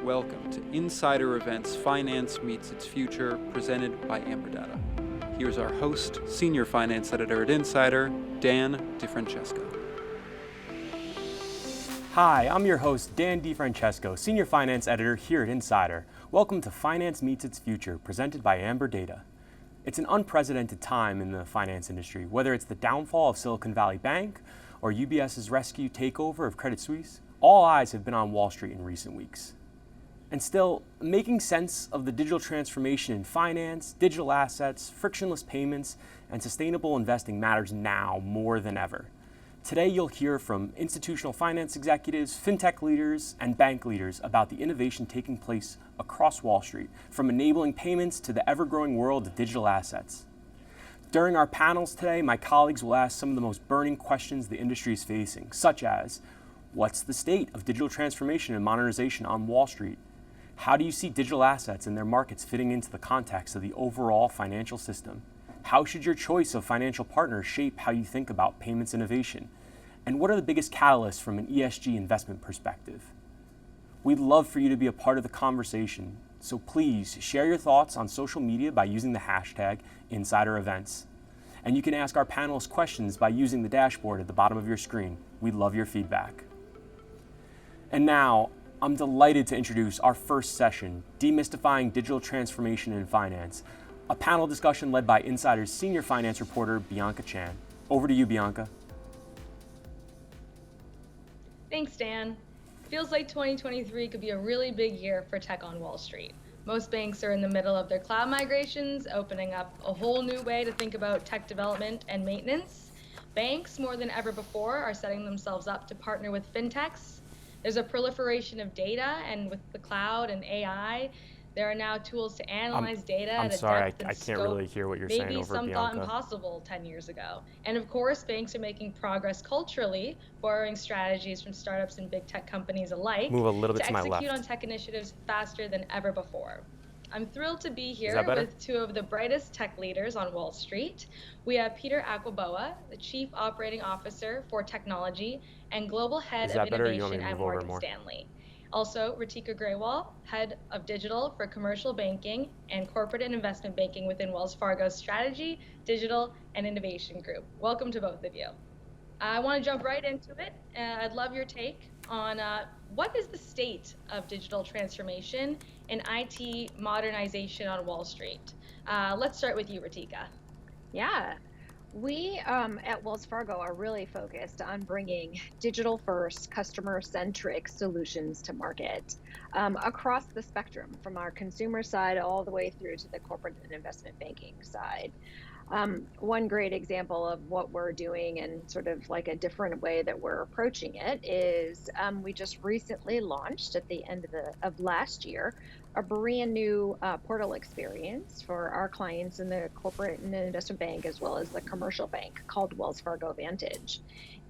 Welcome to Insider Events Finance Meets Its Future, presented by Amberdata. Here's our host, Senior Finance Editor at Insider, Dan DiFrancesco. Hi, I'm your host, Dan DiFrancesco, Senior Finance Editor here at Insider. Welcome to Finance Meets Its Future, presented by Amberdata. It's an unprecedented time in the finance industry, whether it's the downfall of Silicon Valley Bank or UBS's rescue takeover of Credit Suisse. All eyes have been on Wall Street in recent weeks. And still, making sense of the digital transformation in finance, digital assets, frictionless payments, and sustainable investing matters now more than ever. Today, you'll hear from institutional finance executives, fintech leaders, and bank leaders about the innovation taking place across Wall Street, from enabling payments to the ever-growing world of digital assets. During our panels today, my colleagues will ask some of the most burning questions the industry is facing, such as, what's the state of digital transformation and modernization on Wall Street? How do you see digital assets and their markets fitting into the context of the overall financial system? How should your choice of financial partners shape how you think about payments innovation? And what are the biggest catalysts from an ESG investment perspective? We'd love for you to be a part of the conversation, so please share your thoughts on social media by using the hashtag InsiderEvents. And you can ask our panelists questions by using the dashboard at the bottom of your screen. We'd love your feedback. And now, I'm delighted to introduce our first session, Demystifying Digital Transformation in Finance, a panel discussion led by Insider's senior finance reporter, Bianca Chan. Over to you, Bianca. Thanks, Dan. Feels like 2023 could be a really big year for tech on Wall Street. Most banks are in the middle of their cloud migrations, opening up a whole new way to think about tech development and maintenance. Banks, more than ever before, are setting themselves up to partner with fintechs. There's a proliferation of data, and with the cloud and AI, there are now tools to analyze data at a depth and I can't really hear what you're saying over Bianca. Maybe some thought impossible 10 years ago. And of course, banks are making progress culturally, borrowing strategies from startups and big tech companies alike Move a little bit to my left. Execute on tech initiatives faster than ever before. I'm thrilled to be here with two of the brightest tech leaders on Wall Street. We have Peter Akwaboah, the Chief Operating Officer for Technology and Global Head of Innovation at Morgan Stanley. Also, Reetika Grewal, Head of Digital for Commercial Banking and Corporate and Investment Banking within Wells Fargo's Strategy, Digital, and Innovation Group. Welcome to both of you. I want to jump right into it. I'd love your take on what is the state of digital transformation and IT modernization on Wall Street. Let's start with you, Reetika. Yeah, we at Wells Fargo are really focused on bringing digital-first, customer-centric solutions to market across the spectrum, from our consumer side all the way through to the corporate and investment banking side. One great example of what we're doing and sort of like a different way that we're approaching it is we just recently launched at the end of last year a brand new portal experience for our clients in the corporate and investment bank as well as the commercial bank called Wells Fargo Vantage.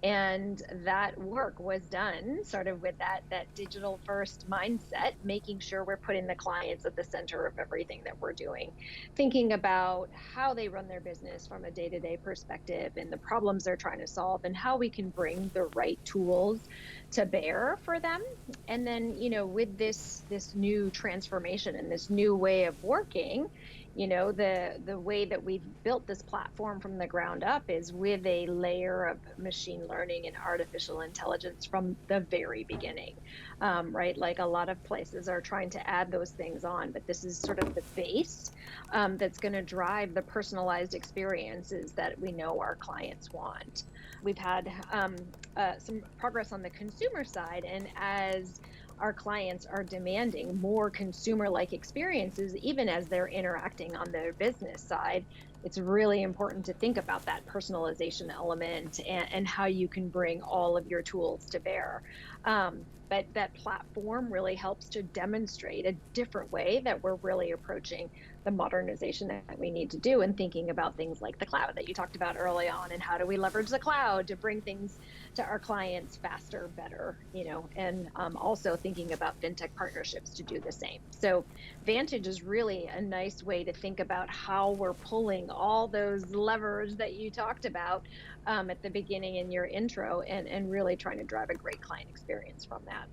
And that work was done sort of with that digital first mindset, making sure we're putting the clients at the center of everything that we're doing, thinking about how they run their business from a day-to-day perspective and the problems they're trying to solve and how we can bring the right tools to bear for them. And then, with this new transformation and this new way of working, the way that we've built this platform from the ground up is with a layer of machine learning and artificial intelligence from the very beginning, right? Like a lot of places are trying to add those things on, but this is sort of the base that's going to drive the personalized experiences that we know our clients want. We've had some progress on the consumer side, and as our clients are demanding more consumer-like experiences, even as they're interacting on their business side, it's really important to think about that personalization element and how you can bring all of your tools to bear. But that platform really helps to demonstrate a different way that we're really approaching the modernization that we need to do, and thinking about things like the cloud that you talked about early on, and how do we leverage the cloud to bring things to our clients faster, better, and also thinking about fintech partnerships to do the same. So Vantage is really a nice way to think about how we're pulling all those levers that you talked about at the beginning in your intro, and really trying to drive a great client experience from that.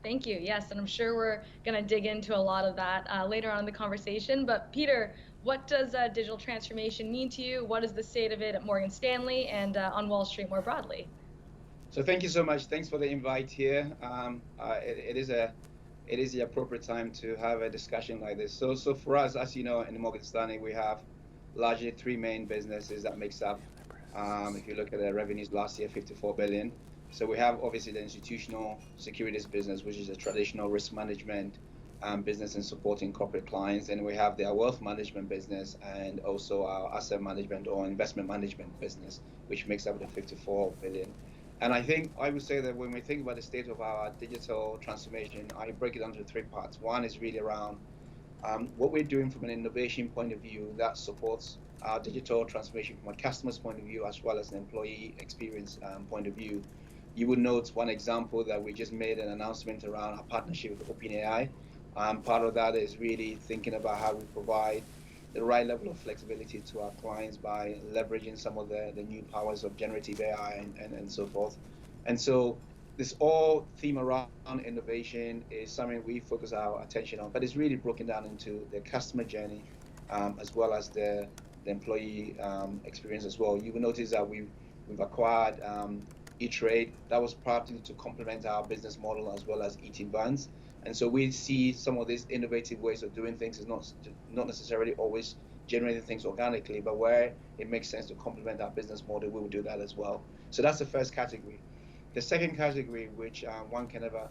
Thank you. Yes, and I'm sure we're going to dig into a lot of that later on in the conversation. But Peter, what does digital transformation mean to you? What is the state of it at Morgan Stanley and on Wall Street more broadly? So thank you so much. Thanks for the invite here. It is the appropriate time to have a discussion like this. So for us, as you know, in Morgan Stanley, we have largely three main businesses that makes up. If you look at the revenues last year, 54 billion. So we have obviously the institutional securities business, which is a traditional risk management business and supporting corporate clients. And we have their wealth management business and also our asset management or investment management business, which makes up the 54 billion. And I think I would say that when we think about the state of our digital transformation, I break it down to three parts. One is really around what we're doing from an innovation point of view that supports our digital transformation from a customer's point of view as well as an employee experience point of view. You would note one example that we just made an announcement around our partnership with OpenAI. Part of that is really thinking about how we provide the right level of flexibility to our clients by leveraging some of the new powers of generative AI and so forth. And so this all theme around innovation is something we focus our attention on, but it's really broken down into the customer journey as well as the employee experience as well. You will notice that we've acquired E-Trade. That was partly to complement our business model as well as eating buns. And so we see some of these innovative ways of doing things is not necessarily always generating things organically, but where it makes sense to complement our business model, we will do that as well. So that's the first category. The second category, which one can never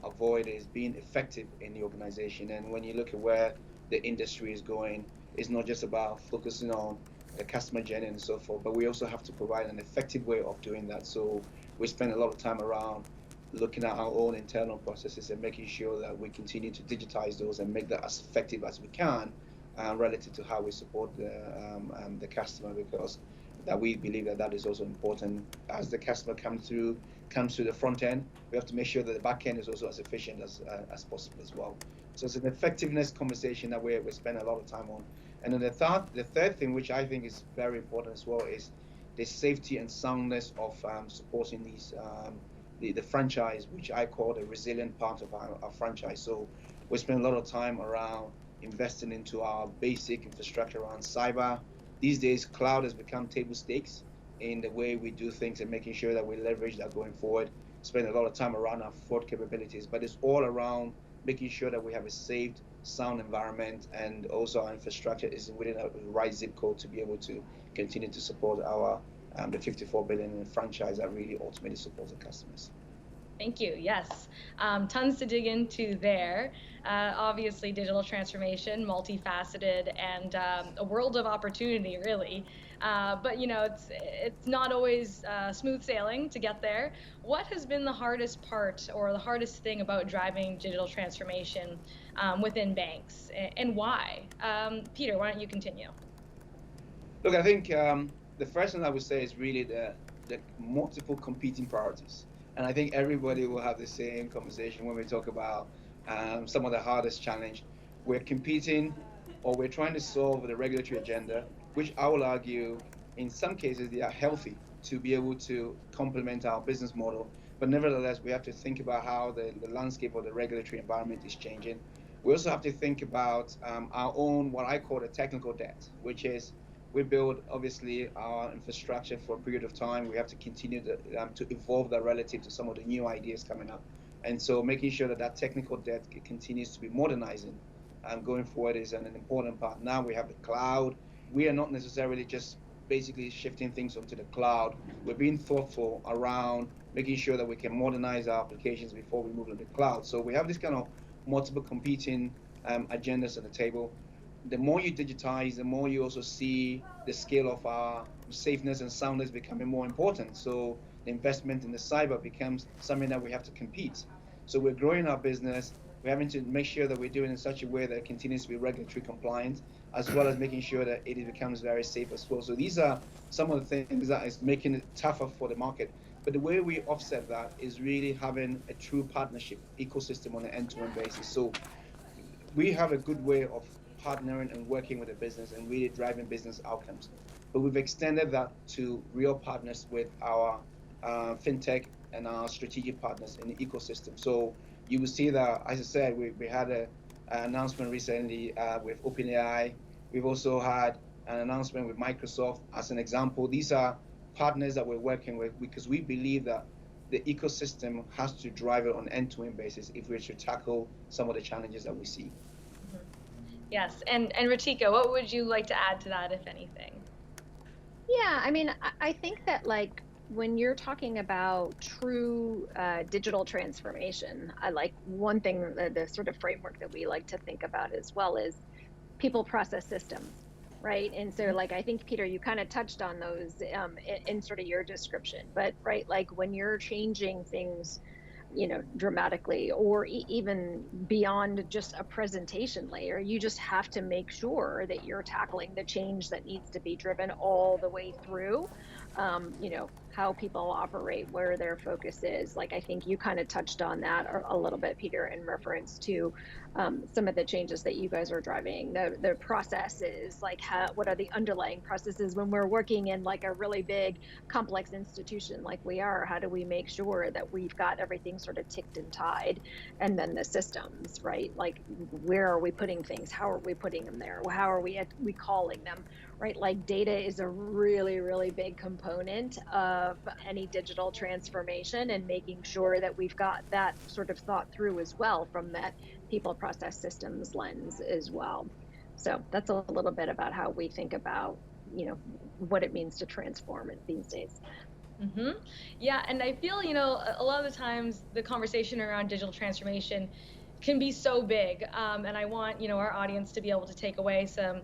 avoid, is being effective in the organization. And when you look at where the industry is going, it's not just about focusing on the customer journey and so forth, but we also have to provide an effective way of doing that. So we spend a lot of time around looking at our own internal processes and making sure that we continue to digitize those and make that as effective as we can relative to how we support the customer, because that we believe that is also important. As the customer comes through the front end, we have to make sure that the back end is also as efficient as possible as well. So it's an effectiveness conversation that we spend a lot of time on. And then the third thing, which I think is very important as well, is the safety and soundness of supporting these the franchise, which I call the resilient part of our franchise. So we spend a lot of time around investing into our basic infrastructure around cyber. These days, cloud has become table stakes in the way we do things and making sure that we leverage that going forward. Spend a lot of time around our fraud capabilities, but it's all around making sure that we have a safe, sound environment, and also our infrastructure is within a right zip code to be able to continue to support our the 54 billion in franchise that really ultimately supports the customers. Thank you. Yes, tons to dig into there. Obviously, digital transformation, multifaceted, and a world of opportunity, really. But it's not always smooth sailing to get there. What has been the hardest part or the hardest thing about driving digital transformation within banks, and why? Peter, why don't you continue? Look, I think the first thing I would say is really the multiple competing priorities. And I think everybody will have the same conversation when we talk about some of the hardest challenge. We're competing or we're trying to solve the regulatory agenda, which I will argue in some cases they are healthy to be able to complement our business model. But nevertheless, we have to think about how the landscape of the regulatory environment is changing. We also have to think about our own, what I call the technical debt, which is we build obviously our infrastructure for a period of time. We have to continue to evolve that relative to some of the new ideas coming up. And so making sure that technical debt continues to be modernizing going forward is an important part. Now we have the cloud. We are not necessarily just basically shifting things onto the cloud. We're being thoughtful around making sure that we can modernize our applications before we move to the cloud. So we have this kind of multiple competing agendas on the table. The more you digitize, the more you also see the scale of our safeness and soundness becoming more important. So the investment in the cyber becomes something that we have to compete. So we're growing our business. We're having to make sure that we're doing it in such a way that it continues to be regulatory compliant, as well as making sure that it becomes very safe as well. So these are some of the things that is making it tougher for the market. But the way we offset that is really having a true partnership ecosystem on an end-to-end basis. So we have a good way of partnering and working with the business and really driving business outcomes. But we've extended that to real partners with our fintech and our strategic partners in the ecosystem. So you will see that, as I said, we had an announcement recently with OpenAI. We've also had an announcement with Microsoft as an example. These are partners that we're working with because we believe that the ecosystem has to drive it on an end-to-end basis if we're to tackle some of the challenges that we see. Yes, and Reetika, what would you like to add to that, if anything? Yeah, I mean, I think that like when you're talking about true digital transformation, I like one thing, the sort of framework that we like to think about as well is people, process, systems, right? And so like, I think, Peter, you kind of touched on those in sort of your description, but right, like when you're changing things, dramatically, or even beyond just a presentation layer, you just have to make sure that you're tackling the change that needs to be driven all the way through, how people operate, where their focus is. Like, I think you kind of touched on that a little bit, Peter, in reference to some of the changes that you guys are driving, the processes, like what are the underlying processes when we're working in like a really big complex institution like we are. How do we make sure that we've got everything sort of ticked and tied? And then the systems, right? Like, where are we putting things? How are we putting them there? How are we calling them, right? Like, data is a really, really big component of any digital transformation, and making sure that we've got that sort of thought through as well from that people, process, systems lens as well. So that's a little bit about how we think about, what it means to transform it these days. Mm-hmm. Yeah, and I feel, a lot of the times the conversation around digital transformation can be so big, and I want, our audience to be able to take away some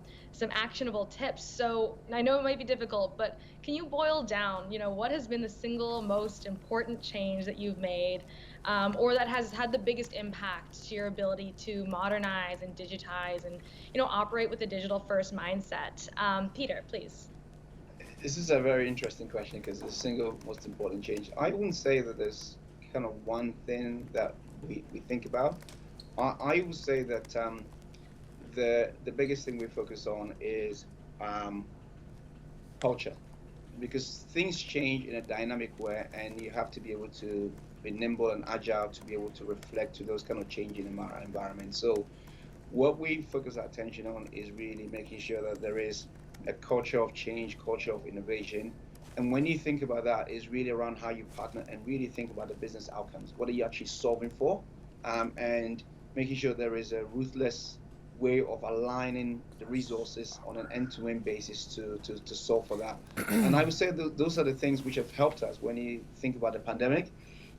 actionable tips. So I know it might be difficult, but can you boil down, what has been the single most important change that you've made, or that has had the biggest impact to your ability to modernize and digitize and, operate with a digital first mindset? Peter, please. This is a very interesting question because the single most important change, I wouldn't say that there's kind of one thing that we think about. I would say that the biggest thing we focus on is culture, because things change in a dynamic way, and you have to be able to be nimble and agile to be able to reflect to those kind of changing environments. So what we focus our attention on is really making sure that there is a culture of change, culture of innovation. And when you think about that, it's really around how you partner and really think about the business outcomes. What are you actually solving for? And making sure there is a ruthless way of aligning the resources on an end-to-end basis to solve for that. And I would say those are the things which have helped us. When you think about the pandemic,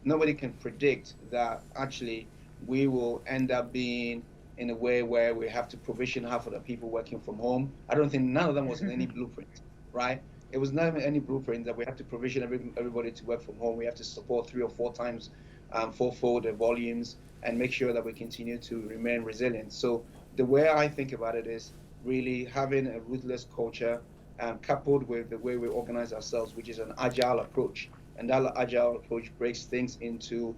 nobody can predict that actually we will end up being in a way where we have to provision half of the people working from home. I don't think none of them was in any blueprint, right? It was not any blueprint that we have to provision everybody to work from home. We have to support 3 or 4 times fourfold the volumes and make sure that we continue to remain resilient. So the way I think about it is really having a ruthless culture coupled with the way we organize ourselves, which is an agile approach. And that agile approach breaks things into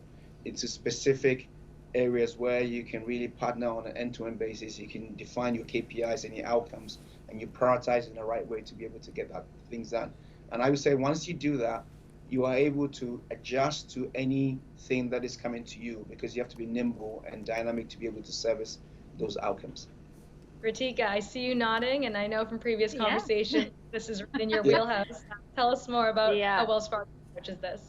specific areas where you can really partner on an end-to-end basis. You can define your KPIs and your outcomes, and you prioritize in the right way to be able to get that things done. And I would say once you do that, you are able to adjust to anything that is coming to you, because you have to be nimble and dynamic to be able to service those outcomes. Reetika, I see you nodding, and I know from previous conversations, this is right in your wheelhouse. Tell us more about how Wells Fargo approaches this.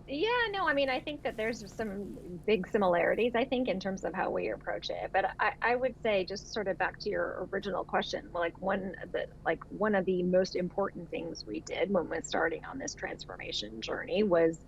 Yeah, no, I mean, I think that there's some big similarities, I think, in terms of how we approach it. But I would say, just sort of back to your original question, like one of the most important things we did when we're starting on this transformation journey was,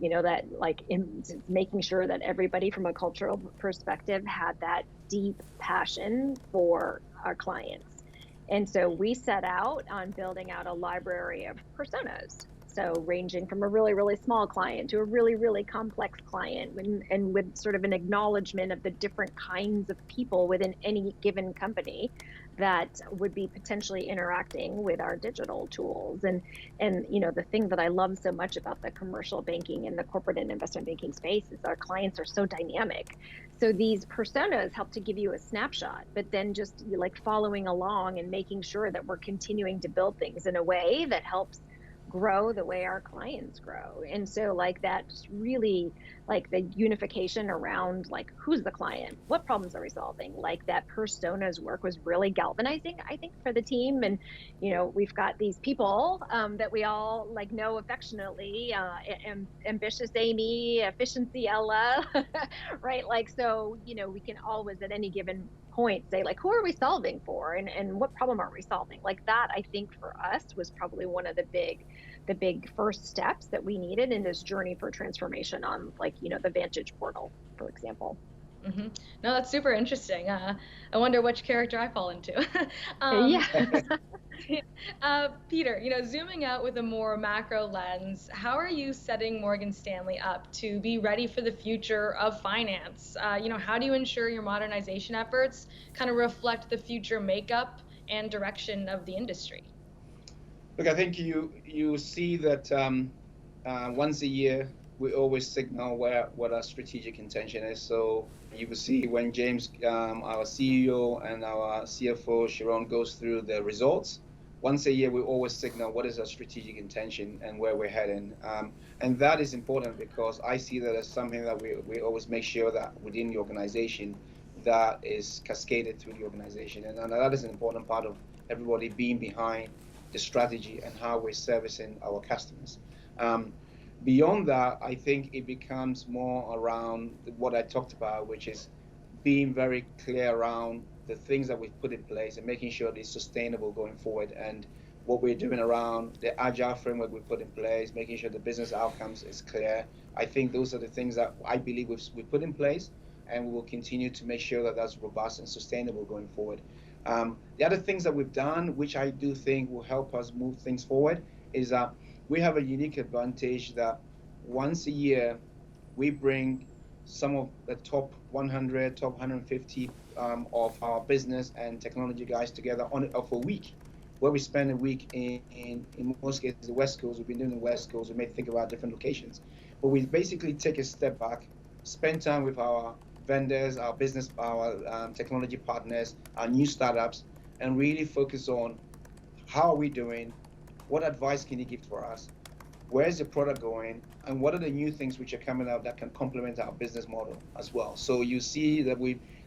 that in making sure that everybody from a cultural perspective had that deep passion for our clients. And so we set out on building out a library of personas. So ranging from a really, really small client to a really, really complex client, and with sort of an acknowledgement of the different kinds of people within any given company that would be potentially interacting with our digital tools. And the thing that I love so much about the commercial banking and the corporate and investment banking space is our clients are so dynamic. So these personas help to give you a snapshot, but then just following along and making sure that we're continuing to build things in a way that helps grow the way our clients grow. And so like that just really like the unification around like who's the client, what problems are we solving, like that personas work was really galvanizing, I think, for the team. And we've got these people that we all like know affectionately, ambitious Amy, efficiency Ella, right? Like, so we can always at any given point say like, who are we solving for, and what problem are we solving? Like that, I think for us was probably one of the big first steps that we needed in this journey for transformation on like the Vantage portal, for example. Mm-hmm. No, that's super interesting. I wonder which character I fall into. Peter, zooming out with a more macro lens, how are you setting Morgan Stanley up to be ready for the future of finance? How do you ensure your modernization efforts kind of reflect the future makeup and direction of the industry? Look, I think you see that once a year, we always signal what our strategic intention is. So you will see when James, our CEO, and our CFO, Sharon, goes through the results. Once a year, we always signal what is our strategic intention and where we're heading. And that is important because I see that as something that we always make sure that within the organization, that is cascaded through the organization. And that is an important part of everybody being behind the strategy and how we're servicing our customers. Beyond that, I think it becomes more around what I talked about, which is being very clear around the things that we've put in place and making sure it's sustainable going forward, and what we're doing around the agile framework we put in place, making sure the business outcomes is clear. I think those are the things that I believe we've put in place, and we will continue to make sure that that's robust and sustainable going forward. The other things that we've done, which I do think will help us move things forward, is that we have a unique advantage that once a year we bring some of the top 100, top 150 of our business and technology guys together for a week, where we spend a week in most cases the West Coast. We've been doing the West Coast. We may think about different locations, but we basically take a step back, spend time with our vendors, our business, our technology partners, our new startups, and really focus on how are we doing, what advice can you give for us, where's the product going, and what are the new things which are coming out that can complement our business model as well. So you see that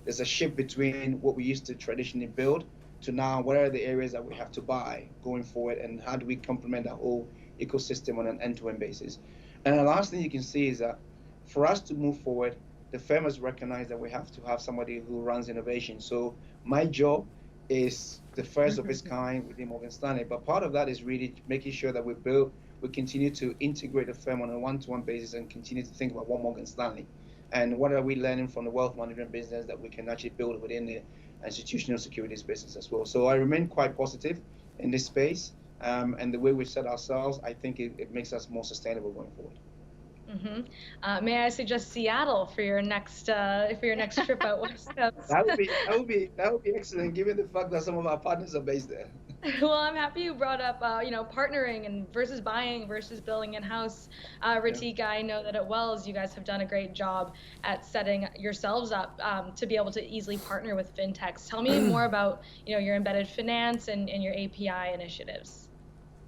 there's a shift between what we used to traditionally build to now what are the areas that we have to buy going forward, and how do we complement our whole ecosystem on an end-to-end basis. And the last thing you can see is that for us to move forward, the firm has recognized that we have to have somebody who runs innovation. So my job is the first of its kind within Morgan Stanley, but part of that is really making sure that we continue to integrate the firm on a one-to-one basis and continue to think about what Morgan Stanley and what are we learning from the wealth management business that we can actually build within the institutional securities business as well. So I remain quite positive in this space, and the way we set ourselves, I think it makes us more sustainable going forward. Mm-hmm. May I suggest Seattle for your next trip out west coast? That would be excellent, given the fact that some of our partners are based there. Well, I'm happy you brought up partnering and versus buying versus building in-house. Reetika, I know that at Wells you guys have done a great job at setting yourselves up to be able to easily partner with fintechs. Tell me more about your embedded finance and your API initiatives.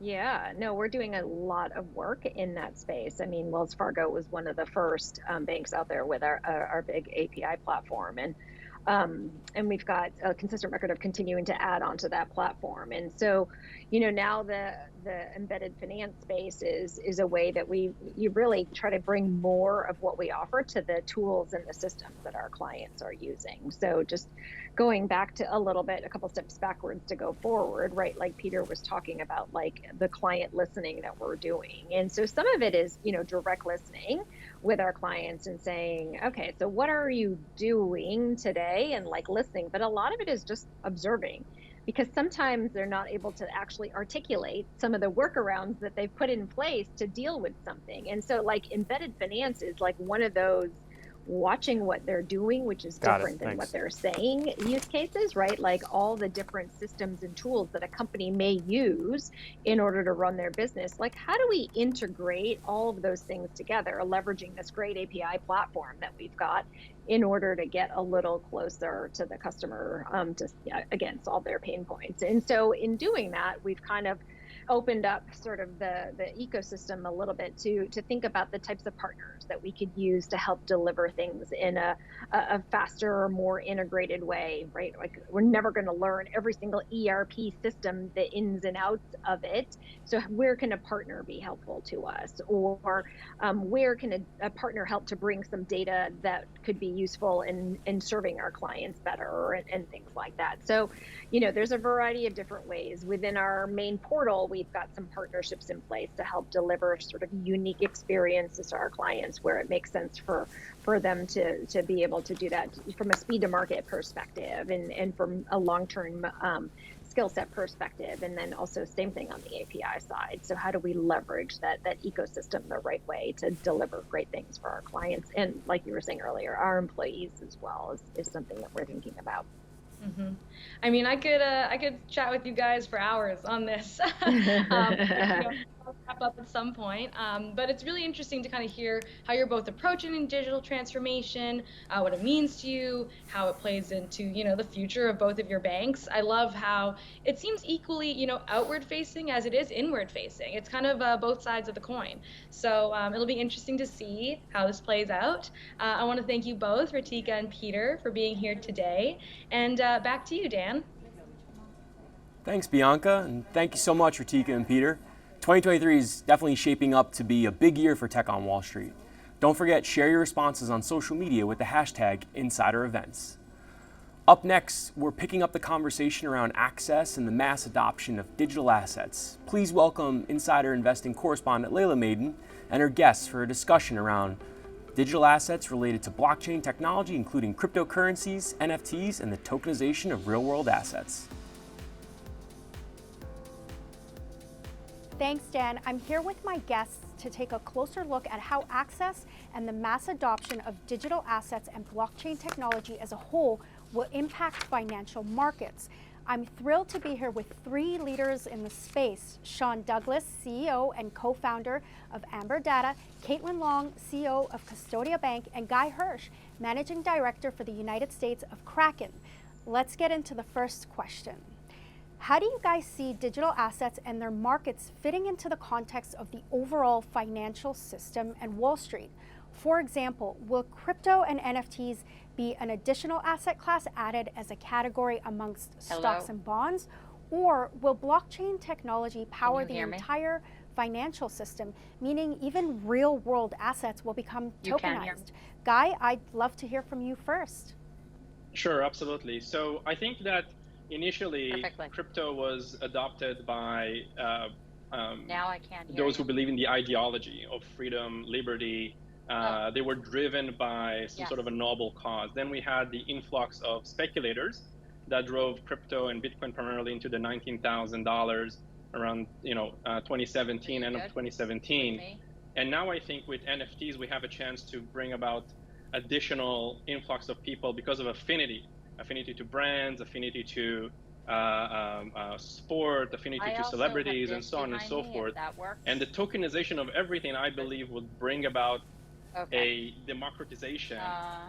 Yeah, no, we're doing a lot of work in that space. I mean, Wells Fargo was one of the first banks out there with our big API platform, and we've got a consistent record of continuing to add onto that platform. And so, now the embedded finance space is a way that you really try to bring more of what we offer to the tools and the systems that our clients are using. So just going back to a couple steps backwards to go forward, right? Like Peter was talking about, like the client listening that we're doing. And so some of it is, direct listening with our clients and saying, okay, so what are you doing today? And like listening, but a lot of it is just observing, because sometimes they're not able to actually articulate some of the workarounds that they've put in place to deal with something. And so like embedded finance is like one of those watching what they're doing, which is different than what they're saying use cases, right? Like all the different systems and tools that a company may use in order to run their business. Like, how do we integrate all of those things together, leveraging this great API platform that we've got in order to get a little closer to the customer to, again, solve their pain points. And so in doing that, we've kind of opened up sort of the ecosystem a little bit to think about the types of partners that we could use to help deliver things in a faster or more integrated way, right? Like we're never going to learn every single ERP system, the ins and outs of it. So where can a partner be helpful to us? Or where can a partner help to bring some data that could be useful in serving our clients better and things like that. So, there's a variety of different ways. Within our main portal, we've got some partnerships in place to help deliver sort of unique experiences to our clients where it makes sense for them to be able to do that from a speed to market perspective and from a long-term skill set perspective. And then also same thing on the API side. So how do we leverage that ecosystem the right way to deliver great things for our clients? And like you were saying earlier, our employees as well is something that we're thinking about. Mm-hmm. I mean, I could chat with you guys for hours on this. I'll wrap up at some point. But it's really interesting to kind of hear how you're both approaching digital transformation, what it means to you, how it plays into, the future of both of your banks. I love how it seems equally, outward facing as it is inward facing. It's kind of both sides of the coin. So it'll be interesting to see how this plays out. I want to thank you both, Reetika and Peter, for being here today. And back to you, Dan. Thanks, Bianca, and thank you so much, Reetika and Peter. 2023 is definitely shaping up to be a big year for tech on Wall Street. Don't forget, share your responses on social media with the hashtag #InsiderEvents. Up next, we're picking up the conversation around access and the mass adoption of digital assets. Please welcome insider investing correspondent Layla Maiden and her guests for a discussion around digital assets related to blockchain technology, including cryptocurrencies, NFTs, and the tokenization of real-world assets. Thanks, Dan. I'm here with my guests to take a closer look at how access and the mass adoption of digital assets and blockchain technology as a whole will impact financial markets. I'm thrilled to be here with three leaders in the space: Sean Douglas, CEO and co-founder of Amberdata, Caitlin Long, CEO of Custodia Bank, and Guy Hirsch, Managing Director for the United States of Kraken. Let's get into the first question. How do you guys see digital assets and their markets fitting into the context of the overall financial system and Wall Street? For example, will crypto and NFTs be an additional asset class added as a category amongst stocks and bonds? Or will blockchain technology power the entire financial system, meaning even real-world assets will become tokenized? Guy, I'd love to hear from you first. Sure, absolutely. So I think that initially, crypto was adopted by those who believe in the ideology of freedom, liberty. They were driven by some sort of a noble cause. Then we had the influx of speculators that drove crypto and Bitcoin primarily into the $19,000 around 2017, end of 2017. And now I think with NFTs, we have a chance to bring about additional influx of people because of affinity to brands, affinity to sport, affinity to celebrities, and so on and so forth. And the tokenization of everything, I believe, will bring about a democratization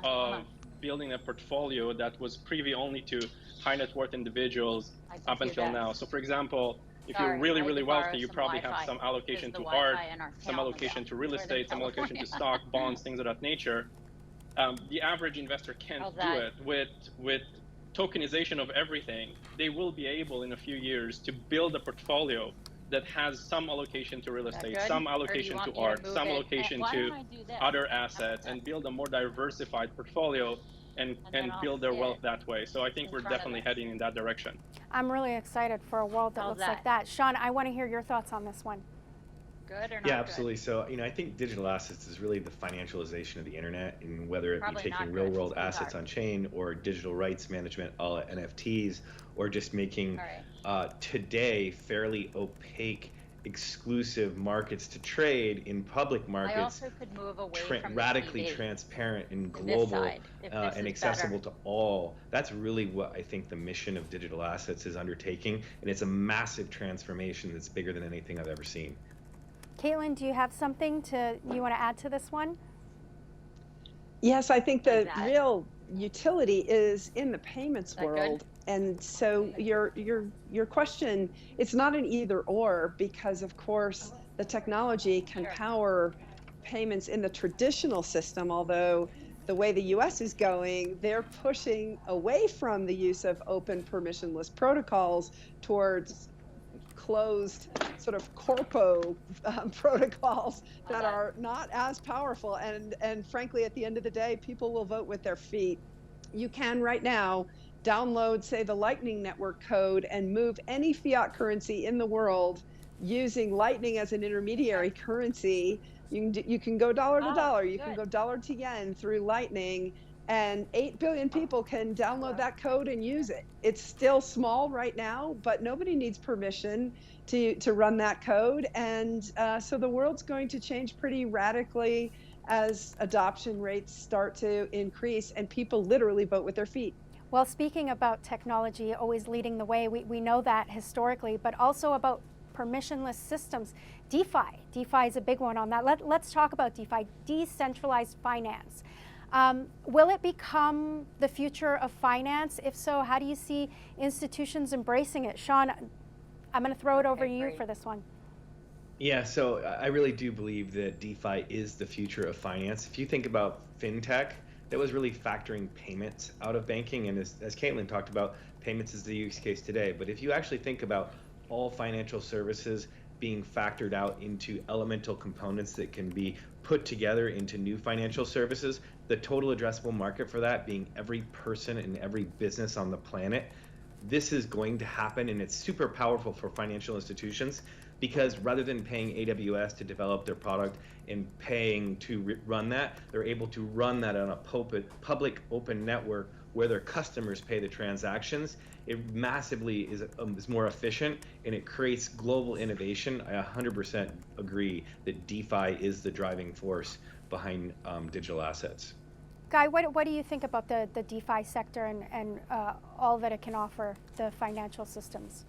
of building a portfolio that was privy only to high net worth individuals up until now. So for example, if you're really, really wealthy, you probably have some allocation to art, some allocation to real estate, some allocation to stock, bonds, things of that nature. The average investor can't do it. With tokenization of everything, they will be able in a few years to build a portfolio that has some allocation to real estate, some allocation to art, some allocation to other assets, and build a more diversified portfolio and build their wealth that way. So I think we're definitely heading in that direction. I'm really excited for a world that looks like that. Sean, I want to hear your thoughts on this one. Good or not? Yeah, absolutely. So, I think digital assets is really the financialization of the internet, and whether it be taking real world assets on chain or digital rights management, a la NFTs, or just making today fairly opaque exclusive markets to trade in public markets radically transparent and global and accessible to all. That's really what I think the mission of digital assets is undertaking, and it's a massive transformation that's bigger than anything I've ever seen. Caitlin, do you have something you want to add to this one? Yes, I think the real utility is in the payments world, And so your question, it's not an either or, because of course the technology can power payments in the traditional system, although the way the US is going, they're pushing away from the use of open permissionless protocols towards closed sort of corpo protocols that are not as powerful. And frankly, at the end of the day, people will vote with their feet. You can right now download, say, the Lightning Network code and move any fiat currency in the world using Lightning as an intermediary currency. You can go dollar to dollar, you can go dollar to yen through Lightning, and 8 billion people can download that code and use it. It's still small right now, but nobody needs permission to run that code. And so the world's going to change pretty radically as adoption rates start to increase and people literally vote with their feet. Well, speaking about technology always leading the way, we know that historically, but also about permissionless systems. DeFi is a big one on that. Let's talk about DeFi, decentralized finance. Will it become the future of finance? If so, how do you see institutions embracing it? Sean, I'm going to throw it over to you for this one. Yeah, so I really do believe that DeFi is the future of finance. If you think about fintech, that was really factoring payments out of banking. And as Caitlin talked about, payments is the use case today. But if you actually think about all financial services being factored out into elemental components that can be put together into new financial services, the total addressable market for that being every person and every business on the planet, this is going to happen, and it's super powerful for financial institutions, because rather than paying AWS to develop their product and paying to run that, they're able to run that on a public open network where their customers pay the transactions. It massively is more efficient, and it creates global innovation. I 100% agree that DeFi is the driving force behind digital assets. Guy, what do you think about the DeFi sector and all that it can offer the financial systems?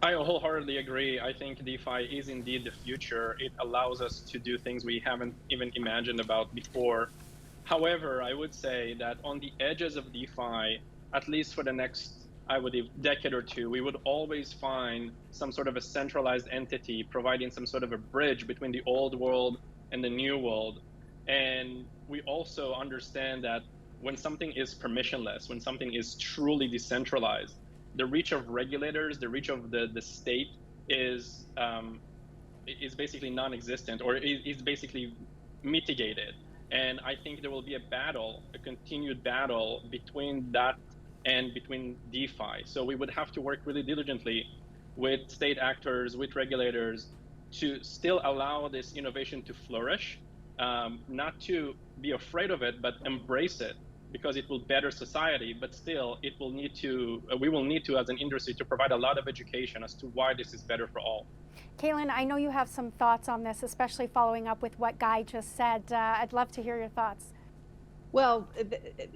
I wholeheartedly agree. I think DeFi is indeed the future. It allows us to do things we haven't even imagined about before. However, I would say that on the edges of DeFi, at least for the next, decade or two, we would always find some sort of a centralized entity providing some sort of a bridge between the old world and the new world. And we also understand that when something is permissionless, when something is truly decentralized, the reach of regulators, the reach of the state is basically non-existent, or is basically mitigated. And I think there will be a continued battle between that and between DeFi. So we would have to work really diligently with state actors, with regulators, to still allow this innovation to flourish, not to be afraid of it, but embrace it, because it will better society. But still, we will need to, as an industry, to provide a lot of education as to why this is better for all. Caitlin, I know you have some thoughts on this, especially following up with what Guy just said. I'd love to hear your thoughts. Well,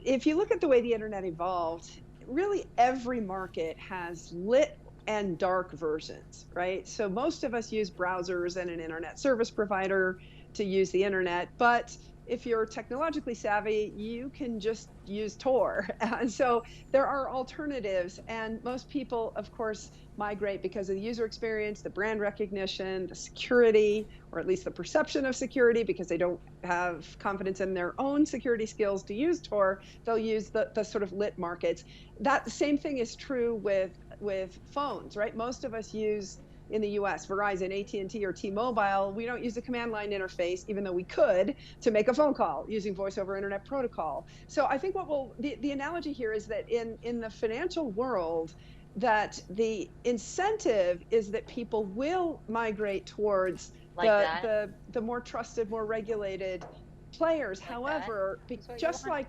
if you look at the way the internet evolved, really every market has lit and dark versions, right? So most of us use browsers and an internet service provider to use the internet, but if you're technologically savvy, you can just use Tor. And so there are alternatives, and most people, of course, migrate because of the user experience, the brand recognition, the security, or at least the perception of security, because they don't have confidence in their own security skills to use Tor. They'll use the sort of lit markets. That same thing is true with phones, right? Most of us use, in the US, Verizon, AT&T, or T-Mobile. We don't use a command line interface, even though we could, to make a phone call using voice over internet protocol. So I think the analogy here is that in the financial world, that the incentive is that people will migrate towards the more trusted, more regulated players. However, just like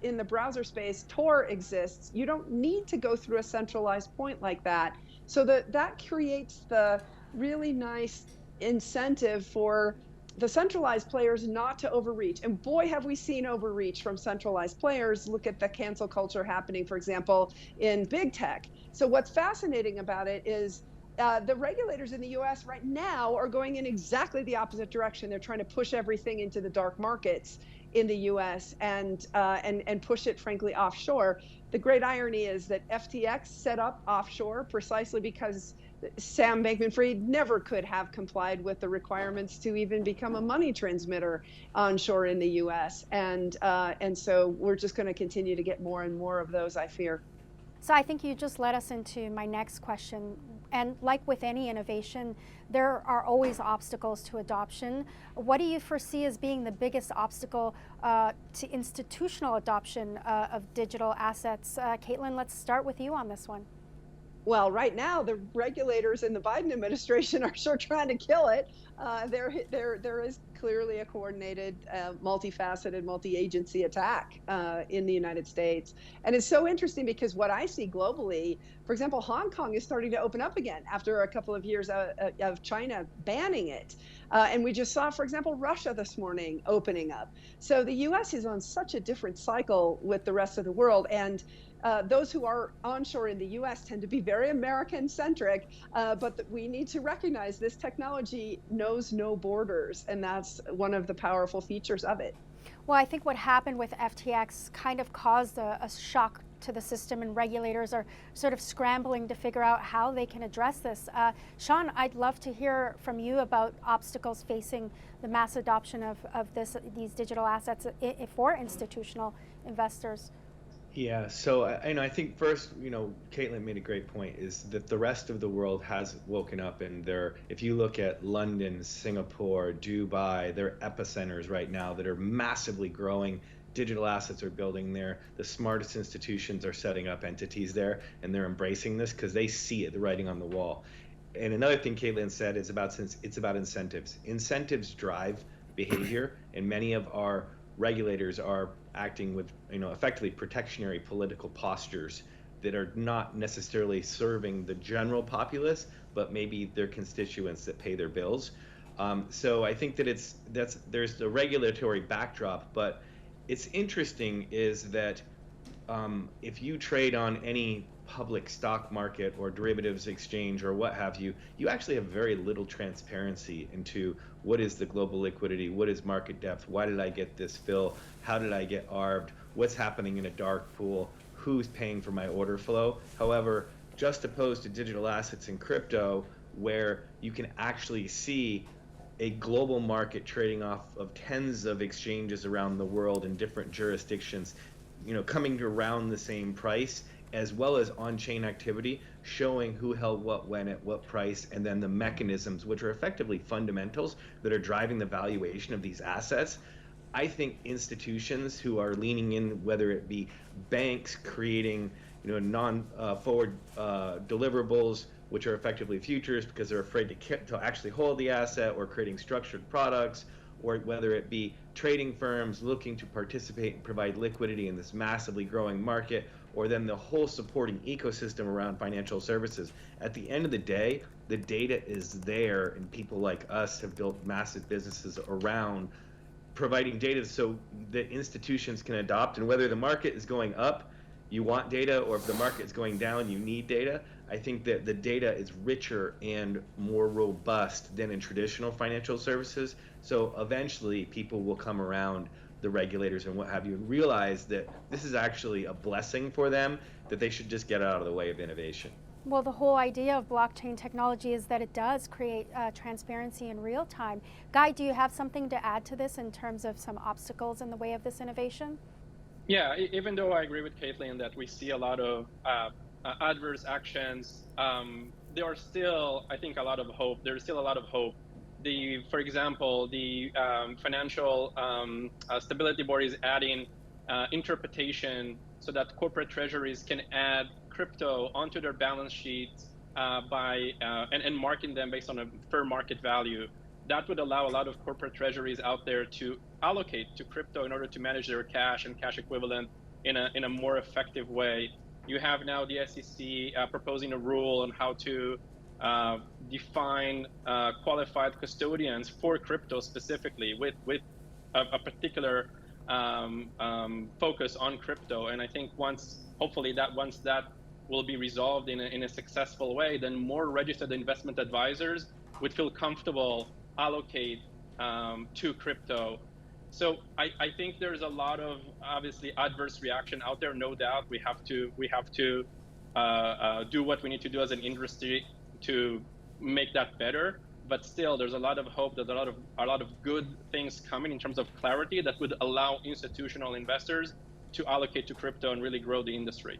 in the browser space, Tor exists, you don't need to go through a centralized point like that. So that creates the really nice incentive for the centralized players not to overreach. And boy, have we seen overreach from centralized players. Look at the cancel culture happening, for example, in big tech. So what's fascinating about it is the regulators in the US right now are going in exactly the opposite direction. They're trying to push everything into the dark markets. in the U.S. and push it, frankly, offshore. The great irony is that FTX set up offshore precisely because Sam Bankman-Fried never could have complied with the requirements to even become a money transmitter onshore in the U.S. And so we're just going to continue to get more and more of those, I fear. So I think you just led us into my next question. And like with any innovation, there are always obstacles to adoption. What do you foresee as being the biggest obstacle to institutional adoption of digital assets? Caitlin, let's start with you on this one. Well, right now, the regulators in the Biden administration are sure trying to kill it. There is clearly a coordinated, multifaceted, multi-agency attack in the United States. And it's so interesting because what I see globally, for example, Hong Kong is starting to open up again after a couple of years of China banning it. And we just saw, for example, Russia this morning opening up. So the US is on such a different cycle with the rest of the world. And those who are onshore in the US tend to be very American-centric, but we need to recognize this technology knows no borders, and that's one of the powerful features of it. Well, I think what happened with FTX kind of caused a shock to the system, and regulators are sort of scrambling to figure out how they can address this. Sean, I'd love to hear from you about obstacles facing the mass adoption of these digital assets for institutional investors. Yeah, so I think first, Caitlin made a great point, is that the rest of the world has woken up, and if you look at London, Singapore, Dubai, they're epicenters right now that are massively growing. Digital assets are building there. The smartest institutions are setting up entities there, and they're embracing this because they see it, the writing on the wall. And another thing Caitlin said is it's about incentives. Incentives drive behavior, and many of our regulators are acting with effectively protectionary political postures that are not necessarily serving the general populace, but maybe their constituents that pay their bills. So I think that there's the regulatory backdrop, but it's interesting is that if you trade on any public stock market or derivatives exchange or what have you, you actually have very little transparency into what is the global liquidity, what is market depth, why did I get this fill, how did I get arbed, what's happening in a dark pool, who's paying for my order flow. However, just opposed to digital assets and crypto, where you can actually see a global market trading off of tens of exchanges around the world in different jurisdictions, coming to around the same price, as well as on-chain activity, showing who held what when at what price, and then the mechanisms, which are effectively fundamentals that are driving the valuation of these assets. I think institutions who are leaning in, whether it be banks creating non-forward deliverables, which are effectively futures because they're afraid to actually hold the asset, or creating structured products, or whether it be trading firms looking to participate and provide liquidity in this massively growing market, or then the whole supporting ecosystem around financial services. At the end of the day, the data is there, and people like us have built massive businesses around providing data so that institutions can adopt. And whether the market is going up, you want data, or if the market is going down, you need data. I think that the data is richer and more robust than in traditional financial services. So eventually people will come around, the regulators and what have you, and realize that this is actually a blessing for them, that they should just get out of the way of innovation. Well, the whole idea of blockchain technology is that it does create transparency in real time. Guy, do you have something to add to this in terms of some obstacles in the way of this innovation? Yeah, even though I agree with Caitlin that we see a lot of adverse actions, there are still, I think, a lot of hope. There's still a lot of hope. For example, the Financial Stability Board is adding interpretation so that corporate treasuries can add crypto onto their balance sheets and marking them based on a fair market value. That would allow a lot of corporate treasuries out there to allocate to crypto in order to manage their cash and cash equivalent in a more effective way. You have now the SEC proposing a rule on how to define qualified custodians for crypto specifically, with a particular focus on crypto. And I think once that will be resolved in a successful way, then more registered investment advisors would feel comfortable allocate to crypto. So I think there's a lot of obviously adverse reaction out there, no doubt. We have to do what we need to do as an industry to make that better. But still, there's a lot of hope that a lot of good things coming in terms of clarity that would allow institutional investors to allocate to crypto and really grow the industry.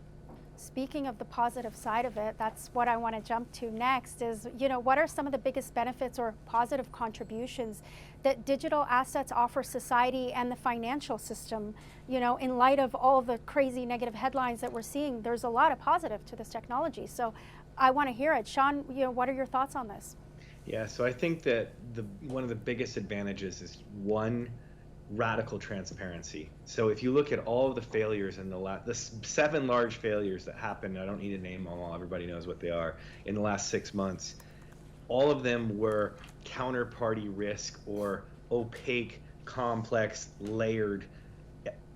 Speaking of the positive side of it, that's what I want to jump to next is, what are some of the biggest benefits or positive contributions that digital assets offer society and the financial system? In light of all the crazy negative headlines that we're seeing, there's a lot of positive to this technology. So I want to hear it. Sean, what are your thoughts on this? Yeah, so I think that one of the biggest advantages is one, radical transparency. So if you look at all of the failures in the 7 large failures that happened, I don't need to name them all, everybody knows what they are, in the last 6 months, all of them were counterparty risk or opaque, complex, layered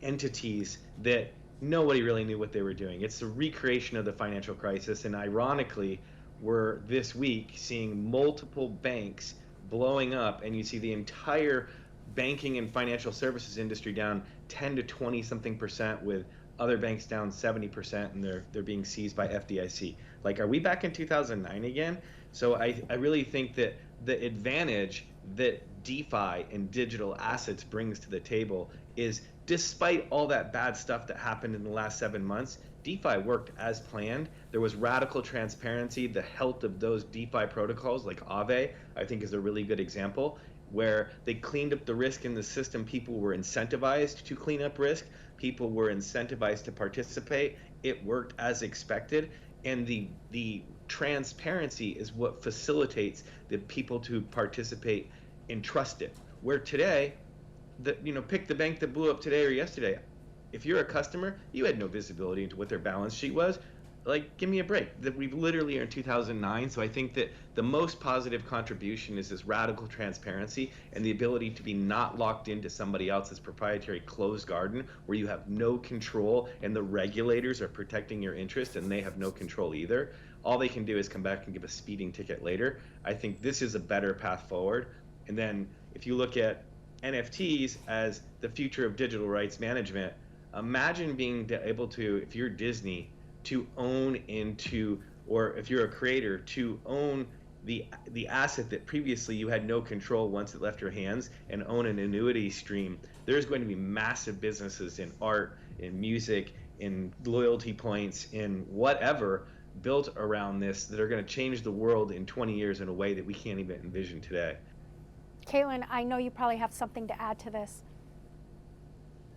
entities that nobody really knew what they were doing. It's the recreation of the financial crisis, and ironically, we're this week seeing multiple banks blowing up, and you see the entire banking and financial services industry down 10 to 20 something %, with other banks down 70%, and they're being seized by FDIC. Like, are we back in 2009 again? So I really think that the advantage that DeFi and digital assets brings to the table is, despite all that bad stuff that happened in the last 7 months, DeFi worked as planned. There was radical transparency. The health of those DeFi protocols like Aave, I think, is a really good example, where they cleaned up the risk in the system. People were incentivized to clean up risk. People were incentivized to participate. It worked as expected. And the transparency is what facilitates the people to participate and trust it. Where today, pick the bank that blew up today or yesterday. If you're a customer, you had no visibility into what their balance sheet was. Like, give me a break. That we literally are in 2009. So I think that the most positive contribution is this radical transparency and the ability to be not locked into somebody else's proprietary closed garden where you have no control and the regulators are protecting your interest and they have no control either. All they can do is come back and give a speeding ticket later. I think this is a better path forward. And then if you look at NFTs as the future of digital rights management, imagine being able to, if you're Disney, to own into, or if you're a creator, to own the asset that previously you had no control once it left your hands, and own an annuity stream. There's going to be massive businesses in art, in music, in loyalty points, in whatever, built around this that are going to change the world in 20 years in a way that we can't even envision today. Caitlin, I know you probably have something to add to this.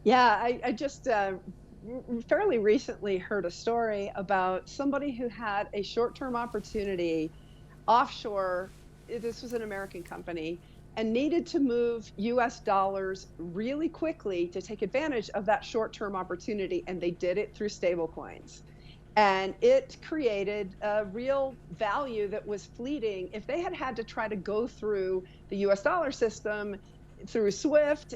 Yeah, I just fairly recently heard a story about somebody who had a short-term opportunity offshore. This was an American company, and needed to move US dollars really quickly to take advantage of that short-term opportunity, and they did it through stablecoins. And it created a real value that was fleeting. If they had to try to go through the US dollar system through SWIFT,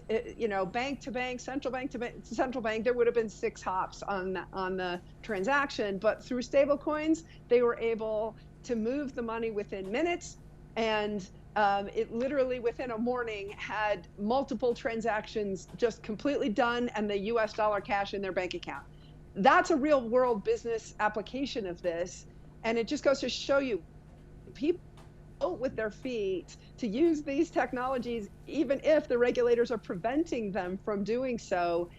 bank to bank, central bank to central bank, there would have been 6 hops on the transaction. But through stablecoins, they were able to move the money within minutes, and it literally within a morning had multiple transactions just completely done, and the US dollar cash in their bank account. That's a real world business application of this, and it just goes to show you people with their feet to use these technologies, even if the regulators are preventing them from doing so.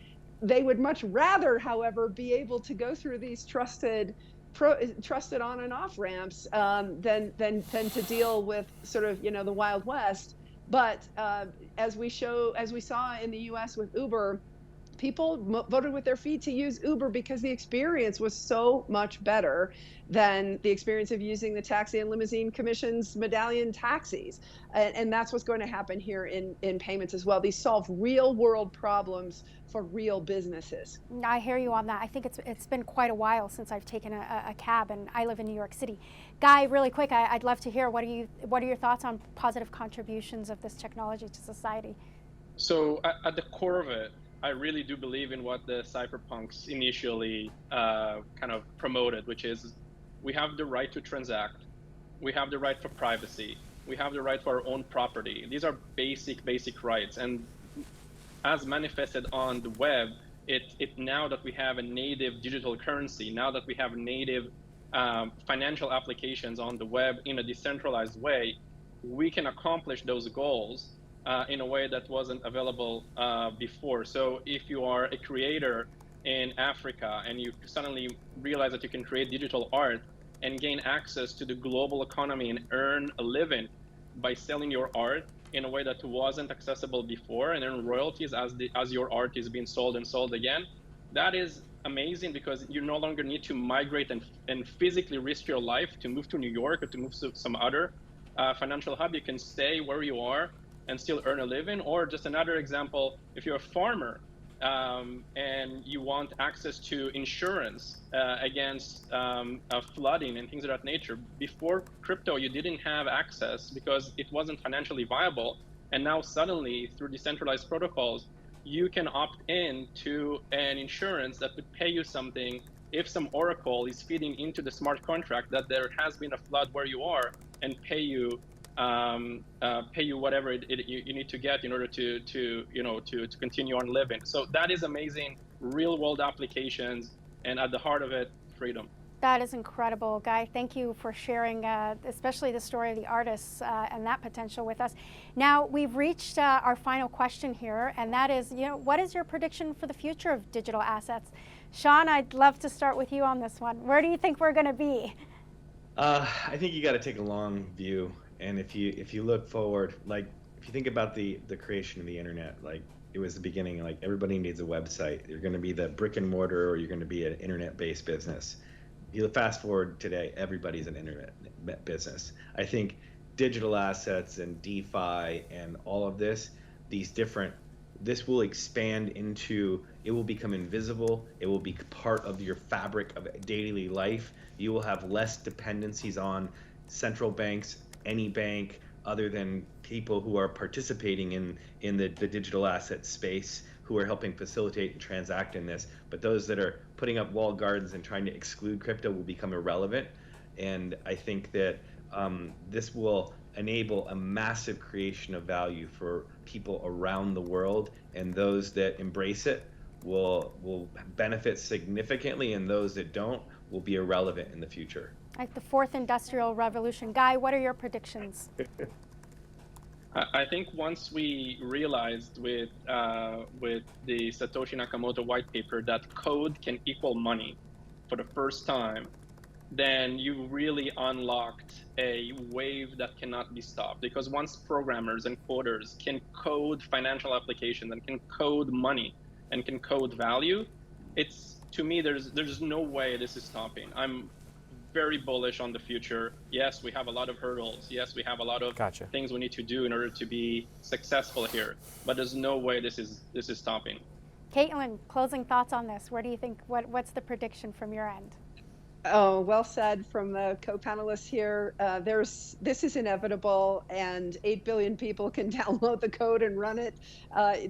They would much rather, however, be able to go through these trusted on and off ramps than to deal with sort of the Wild West. But as we saw in the U.S. with Uber, people voted with their feet to use Uber because the experience was so much better than the experience of using the taxi and limousine commissions medallion taxis. And that's what's going to happen here in payments as well. These solve real world problems for real businesses. I hear you on that. I think it's been quite a while since I've taken a cab, and I live in New York City. Guy, really quick, I'd love to hear, what are your thoughts on positive contributions of this technology to society? So at the core of it, I really do believe in what the cypherpunks initially kind of promoted, which is we have the right to transact, we have the right for privacy, we have the right for our own property. These are basic rights. And as manifested on the web, now that we have a native digital currency, now that we have native financial applications on the web in a decentralized way, we can accomplish those goals in a way that wasn't available before. So if you are a creator in Africa and you suddenly realize that you can create digital art and gain access to the global economy and earn a living by selling your art in a way that wasn't accessible before, and earn royalties as your art is being sold and sold again, that is amazing, because you no longer need to migrate and physically risk your life to move to New York or to move to some other financial hub. You can stay where you are and still earn a living. Or just another example, if you're a farmer and you want access to insurance against flooding and things of that nature. Before crypto, you didn't have access because it wasn't financially viable. And now suddenly, through decentralized protocols, you can opt in to an insurance that would pay you something if some oracle is feeding into the smart contract that there has been a flood where you are, and pay you whatever you need to get in order to continue on living. So that is amazing, real world applications, and at the heart of it, freedom. That is incredible, Guy. Thank you for sharing, especially the story of the artists and that potential with us. Now, we've reached our final question here, and that is, what is your prediction for the future of digital assets? Sean, I'd love to start with you on this one. Where do you think we're going to be? I think you got to take a long view, and if you look forward, like if you think about the creation of the internet, like it was the beginning, like everybody needs a website. You're going to be the brick and mortar, or you're going to be an internet-based business. You fast forward today, everybody's an internet business. I think digital assets and DeFi and all of this will expand into, it will become invisible. It will be part of your fabric of daily life. You will have less dependencies on central banks, any bank, other than people who are participating in the digital asset space, who are helping facilitate and transact in this. But those that are putting up walled gardens and trying to exclude crypto will become irrelevant. And I think that this will enable a massive creation of value for people around the world, and those that embrace it will benefit significantly, and those that don't will be irrelevant in the future. Like the fourth industrial revolution. Guy, what are your predictions? I think once we realized with the Satoshi Nakamoto white paper that code can equal money for the first time, then you really unlocked a wave that cannot be stopped. Because once programmers and coders can code financial applications and can code money and can code value, to me, there's no way this is stopping. I'm very bullish on the future. Yes, we have a lot of hurdles. Yes, we have a lot of things we need to do in order to be successful here. But there's no way this is stopping. Caitlin, closing thoughts on this. Where do you think, what's the prediction from your end? Oh, well said from the co-panelists here. This is inevitable, and 8 billion people can download the code and run it.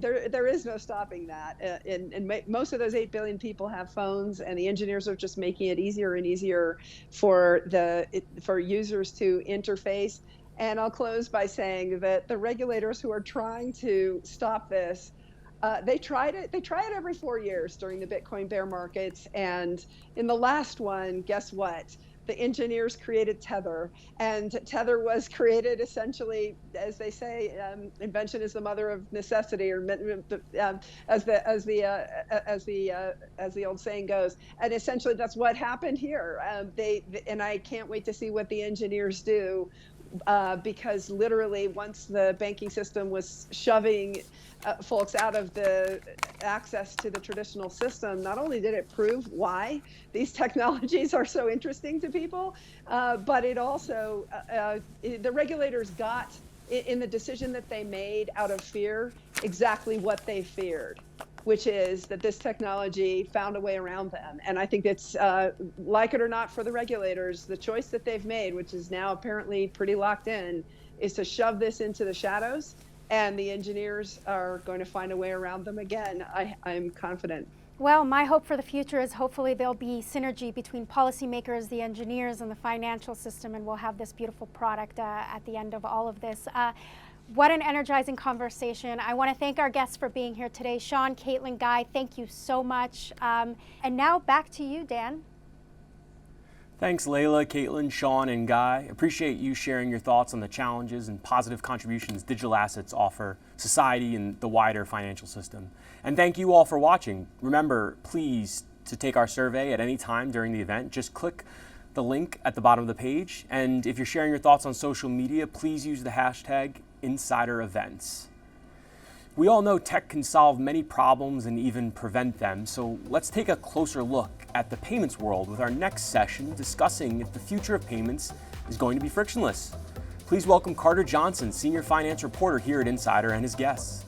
There is no stopping that. And most of those 8 billion people have phones, and the engineers are just making it easier and easier for users to interface. And I'll close by saying that the regulators who are trying to stop this, they try it every 4 years during the Bitcoin bear markets, and in the last one, guess what? The engineers created Tether, and Tether was created essentially, as they say, invention is the mother of necessity, or as the old saying goes. And essentially, that's what happened here. And I can't wait to see what the engineers do. Because literally, once the banking system was shoving folks out of the access to the traditional system, not only did it prove why these technologies are so interesting to people, but it also, the regulators got, in the decision that they made out of fear, exactly what they feared, which is that this technology found a way around them. And I think it's, like it or not, for the regulators, the choice that they've made, which is now apparently pretty locked in, is to shove this into the shadows, and the engineers are going to find a way around them again. I'm confident. Well, my hope for the future is hopefully there'll be synergy between policymakers, the engineers, and the financial system, and we'll have this beautiful product at the end of all of this. What an energizing conversation. I want to thank our guests for being here today. Sean, Caitlin, Guy, thank you so much. And now back to you, Dan. Thanks, Layla, Caitlin, Sean, and Guy. Appreciate you sharing your thoughts on the challenges and positive contributions digital assets offer society and the wider financial system. And thank you all for watching. Remember, please, to take our survey at any time during the event, just click the link at the bottom of the page. And if you're sharing your thoughts on social media, please use the hashtag #InsiderEvents. We all know tech can solve many problems and even prevent them, so let's take a closer look at the payments world with our next session discussing if the future of payments is going to be frictionless. Please welcome Carter Johnson, Senior Finance Reporter here at Insider, and his guests.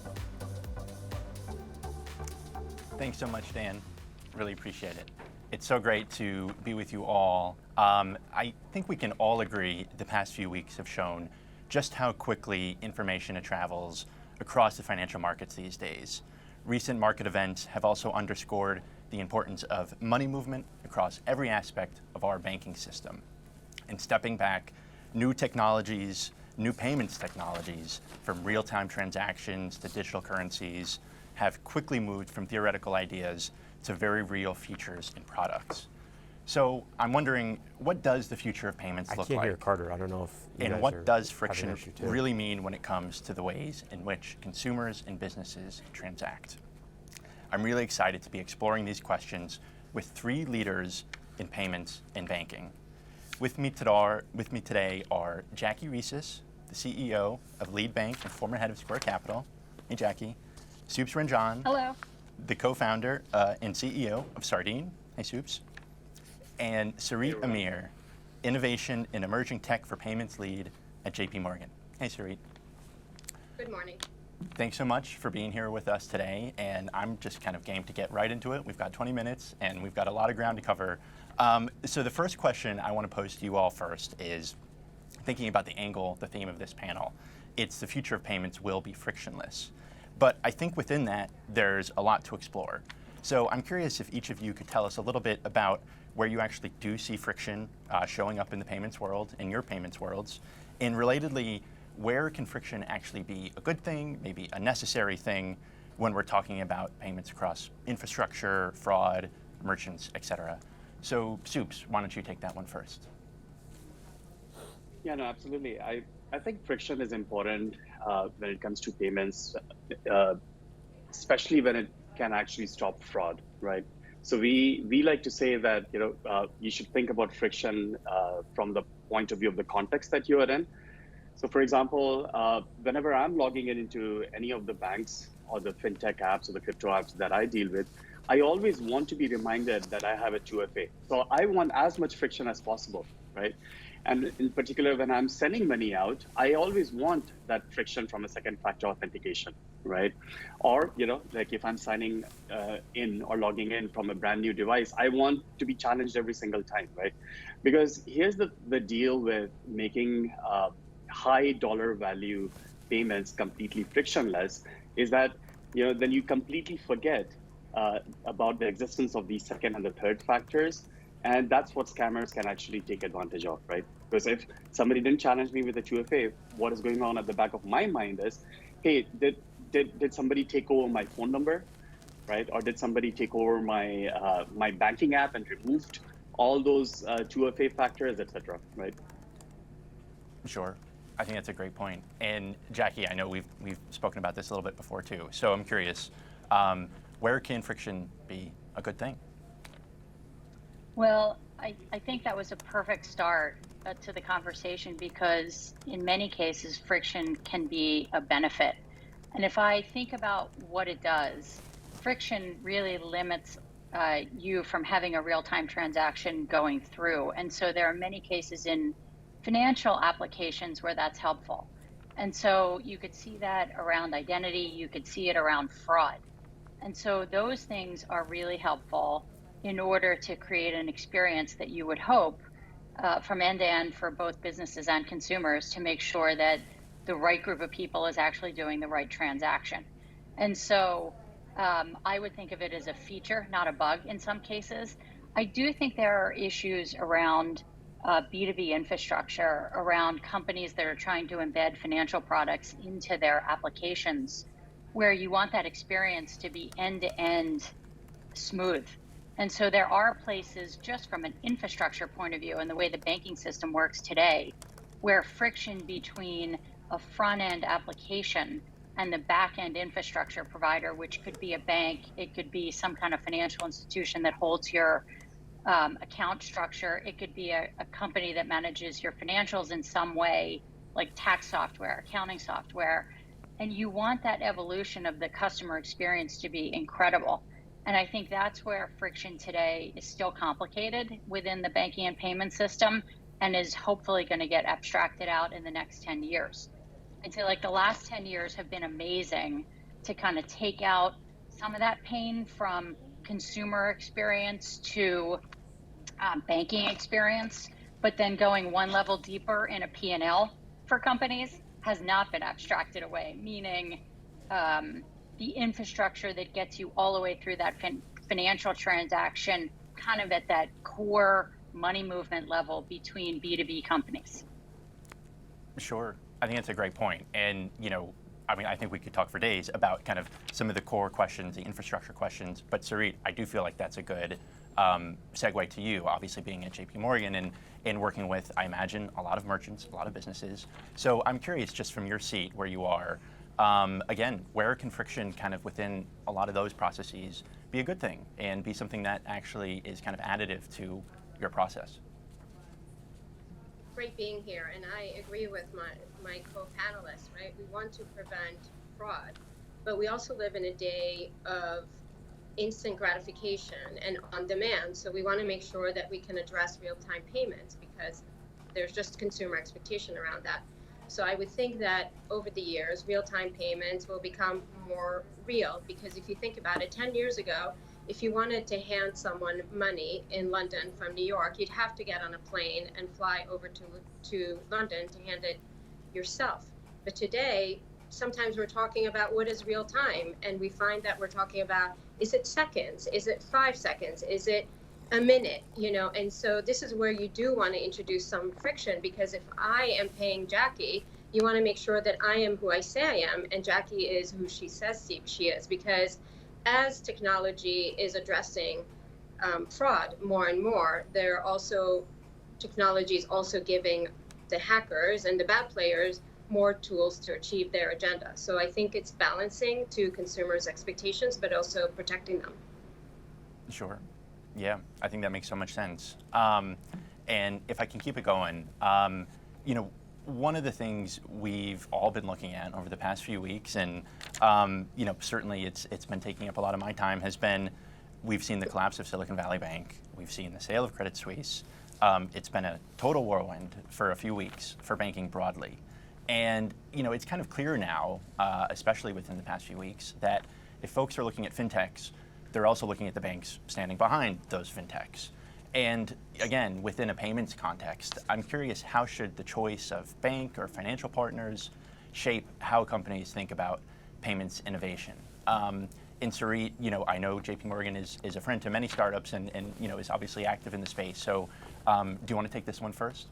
Thanks so much, Dan. Really appreciate it. It's so great to be with you all. I think we can all agree the past few weeks have shown just how quickly information travels across the financial markets these days. Recent market events have also underscored the importance of money movement across every aspect of our banking system. And stepping back, new technologies, new payments technologies, from real-time transactions to digital currencies, have quickly moved from theoretical ideas to very real features and products. So I'm wondering, what does the future of payments look like? I can't hear Carter. I don't know if you And guys what are does having an friction issue too. really mean when it comes to the ways in which consumers and businesses transact? I'm really excited to be exploring these questions with three leaders in payments and banking. With me today are Jackie Reeses, the CEO of Lead Bank and former head of Square Capital. Hey, Jackie. Soups Ranjan. Hello. The co-founder and CEO of Sardine. Hey, Soups. And Sarit Amir, Innovation and Emerging Tech for Payments Lead at JP Morgan. Hey, Sarit. Good morning. Thanks so much for being here with us today, and I'm just kind of game to get right into it. We've got 20 minutes, and we've got a lot of ground to cover. So the first question I want to pose to you all first is thinking about the angle, the theme of this panel. It's the future of payments will be frictionless. But I think within that, there's a lot to explore. So I'm curious if each of you could tell us a little bit about where you actually do see friction showing up in the payments world, in your payments worlds, and relatedly, where can friction actually be a good thing, maybe a necessary thing, when we're talking about payments across infrastructure, fraud, merchants, et cetera. So, Soups, why don't you take that one first? Yeah, no, absolutely. I think friction is important when it comes to payments, especially when it can actually stop fraud, right? So we like to say that you should think about friction from the point of view of the context that you are in. So for example, whenever I'm logging into any of the banks or the fintech apps or the crypto apps that I deal with, I always want to be reminded that I have a 2FA. So I want as much friction as possible, right? And in particular, when I'm sending money out, I always want that friction from a second factor authentication, right? Or, like if I'm signing in or logging in from a brand new device, I want to be challenged every single time, right? Because here's the deal with making high dollar value payments completely frictionless is that, then you completely forget about the existence of these second and the third factors. And that's what scammers can actually take advantage of, right? Because if somebody didn't challenge me with a 2FA, what is going on at the back of my mind is, hey, did somebody take over my phone number, right? Or did somebody take over my my banking app and removed all those 2FA factors, et cetera, right? Sure. I think that's a great point. And Jackie, I know we've spoken about this a little bit before too. So I'm curious, where can friction be a good thing? Well, I think that was a perfect start to the conversation because in many cases, friction can be a benefit. And if I think about what it does, friction really limits you from having a real-time transaction going through. And so there are many cases in financial applications where that's helpful. And so you could see that around identity, you could see it around fraud. And so those things are really helpful in order to create an experience that you would hope from end to end for both businesses and consumers to make sure that the right group of people is actually doing the right transaction. And so I would think of it as a feature, not a bug in some cases. I do think there are issues around B2B infrastructure around companies that are trying to embed financial products into their applications, where you want that experience to be end-to-end smooth. And so there are places, just from an infrastructure point of view and the way the banking system works today, where friction between a front-end application and the back-end infrastructure provider, which could be a bank, it could be some kind of financial institution that holds your account structure, it could be a company that manages your financials in some way, like tax software, accounting software, and you want that evolution of the customer experience to be incredible. And I think that's where friction today is still complicated within the banking and payment system, and is hopefully going to get abstracted out in the next 10 years. I'd say like the last 10 years have been amazing to kind of take out some of that pain from consumer experience to banking experience, but then going one level deeper in a P&L for companies has not been abstracted away, meaning the infrastructure that gets you all the way through that financial transaction, kind of at that core money movement level between B2B companies. Sure. I think that's a great point. And, you know, I mean, I think we could talk for days about kind of some of the core questions, the infrastructure questions. But Sarit, I do feel like that's a good segue to you, obviously being at JP Morgan and working with, I imagine, a lot of merchants, a lot of businesses. So I'm curious, just from your seat where you are, again, where can friction kind of within a lot of those processes be a good thing and be something that actually is kind of additive to your process? Great being here, and I agree with my co-panelists, right? We want to prevent fraud, but we also live in a day of instant gratification and on demand, so we want to make sure that we can address real-time payments because there's just consumer expectation around that. So I would think that over the years, real-time payments will become more real, because if you think about it, 10 years ago, if you wanted to hand someone money in London from New York, you'd have to get on a plane and fly over to London to hand it yourself. But today, sometimes we're talking about what is real time, and we find that we're talking about, is it seconds? Is it 5 seconds? Is it a minute? You know, and so this is where you do want to introduce some friction, because if I am paying Jackie, you want to make sure that I am who I say I am, and Jackie is who she says she is, because as technology is addressing fraud more and more, there are also technologies also giving the hackers and the bad players more tools to achieve their agenda. So I think it's balancing to consumers' expectations, but also protecting them. Sure. Yeah, I think that makes so much sense. And if I can keep it going, you know, one of the things we've all been looking at over the past few weeks, and you know, certainly it's been taking up a lot of my time, has been, we've seen the collapse of Silicon Valley Bank, we've seen the sale of Credit Suisse. It's been a total whirlwind for a few weeks for banking broadly. And you know, it's kind of clear now, especially within the past few weeks, that if folks are looking at fintechs, they're also looking at the banks standing behind those fintechs. And again, within a payments context, I'm curious, how should the choice of bank or financial partners shape how companies think about payments innovation? And Sarit, you know, I know JP Morgan is a friend to many startups and you know, is obviously active in the space. So do you want to take this one first?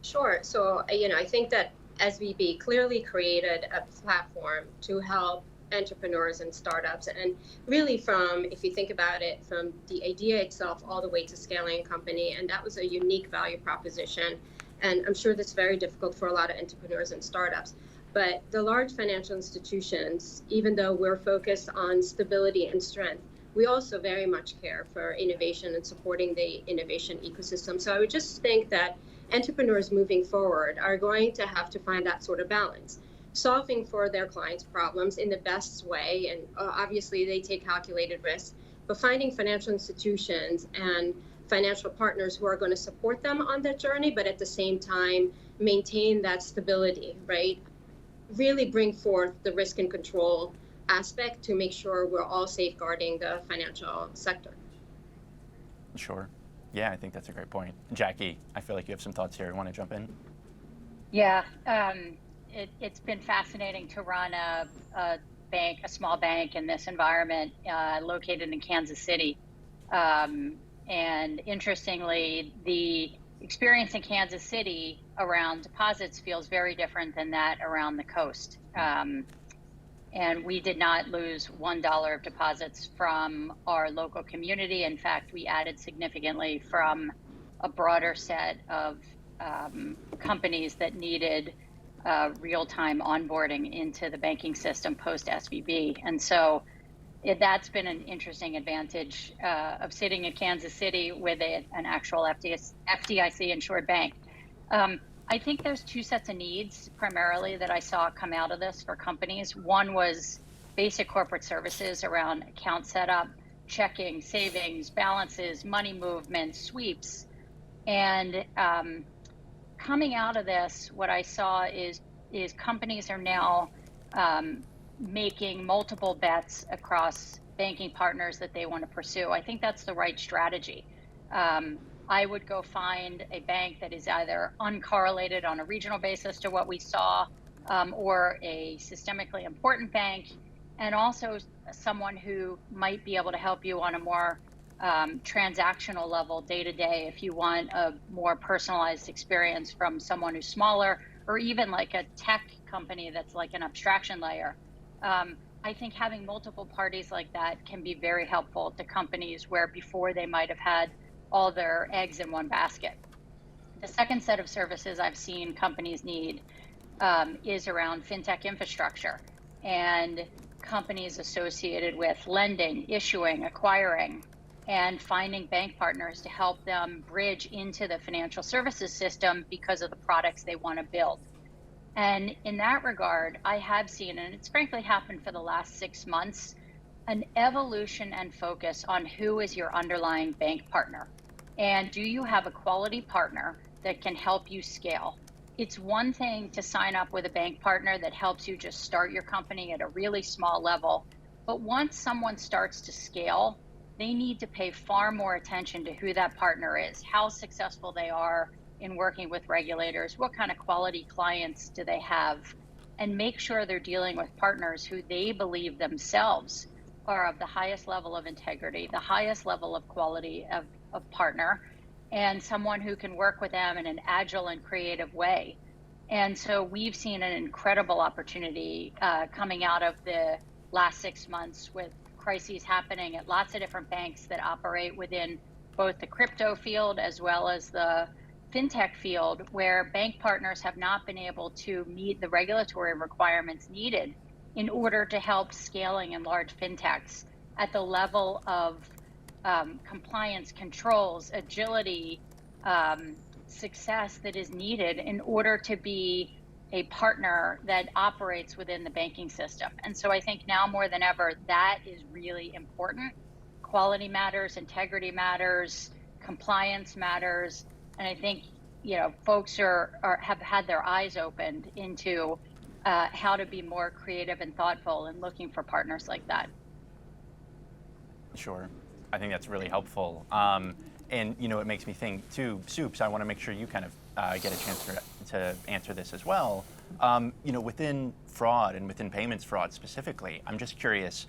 Sure. So, you know, I think that SVB clearly created a platform to help entrepreneurs and startups, and really from, if you think about it, from the idea itself all the way to scaling a company, and that was a unique value proposition. And I'm sure that's very difficult for a lot of entrepreneurs and startups. But the large financial institutions, even though we're focused on stability and strength, we also very much care for innovation and supporting the innovation ecosystem. So I would just think that entrepreneurs moving forward are going to have to find that sort of balance, solving for their clients' problems in the best way. And obviously they take calculated risks, but finding financial institutions and financial partners who are going to support them on that journey, but at the same time, maintain that stability, right? Really bring forth the risk and control aspect to make sure we're all safeguarding the financial sector. Sure. Yeah, I think that's a great point. Jackie, I feel like you have some thoughts here. You want to jump in? Yeah. It's been fascinating to run a bank, a small bank in this environment located in Kansas City. And interestingly, the experience in Kansas City around deposits feels very different than that around the coast. And we did not lose $1 of deposits from our local community. In fact, we added significantly from a broader set of companies that needed real-time onboarding into the banking system post SVB. And so that's been an interesting advantage of sitting in Kansas City with an actual FDIC insured bank. I think there's two sets of needs primarily that I saw come out of this for companies. One was basic corporate services around account setup, checking, savings, balances, money movement, sweeps. And coming out of this, what I saw is companies are now making multiple bets across banking partners that they want to pursue. I think that's the right strategy. I would go find a bank that is either uncorrelated on a regional basis to what we saw, or a systemically important bank, and also someone who might be able to help you on a more transactional level day to day if you want a more personalized experience from someone who's smaller, or even like a tech company that's like an abstraction layer. I think having multiple parties like that can be very helpful to companies where before they might have had all their eggs in one basket. The second set of services I've seen companies need is around fintech infrastructure and companies associated with lending, issuing, acquiring, and finding bank partners to help them bridge into the financial services system because of the products they want to build. And in that regard, I have seen, and it's frankly happened for the last 6 months, an evolution and focus on who is your underlying bank partner. And do you have a quality partner that can help you scale? It's one thing to sign up with a bank partner that helps you just start your company at a really small level. But once someone starts to scale, they need to pay far more attention to who that partner is, how successful they are in working with regulators, what kind of quality clients do they have, and make sure they're dealing with partners who they believe themselves are of the highest level of integrity, the highest level of quality of partner, and someone who can work with them in an agile and creative way. And so we've seen an incredible opportunity coming out of the last 6 months with crises happening at lots of different banks that operate within both the crypto field as well as the fintech field, where bank partners have not been able to meet the regulatory requirements needed in order to help scaling in large fintechs at the level of compliance, controls, agility, success that is needed in order to be a partner that operates within the banking system. And so I think now more than ever, that is really important. Quality matters, integrity matters, compliance matters. And I think, folks have had their eyes opened into how to be more creative and thoughtful and looking for partners like that. Sure. I think that's really helpful. And, it makes me think too, Soups, I want to make sure you kind of get a chance to answer this as well. Within fraud and within payments fraud specifically, I'm just curious,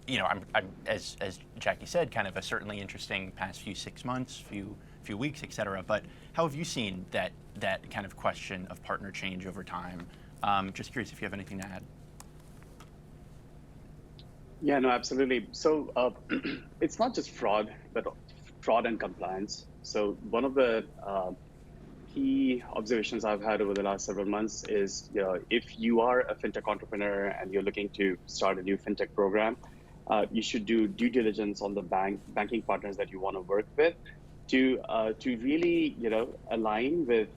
I'm as Jackie said, kind of a certainly interesting past few 6 months, few weeks, et cetera. But how have you seen that kind of question of partner change over time? Just curious if you have anything to add. Yeah, no, absolutely. So it's not just fraud, but fraud and compliance. So one of the key observations I've had over the last several months is, if you are a fintech entrepreneur and you're looking to start a new fintech program, you should do due diligence on the banking partners that you want to work with to really, align with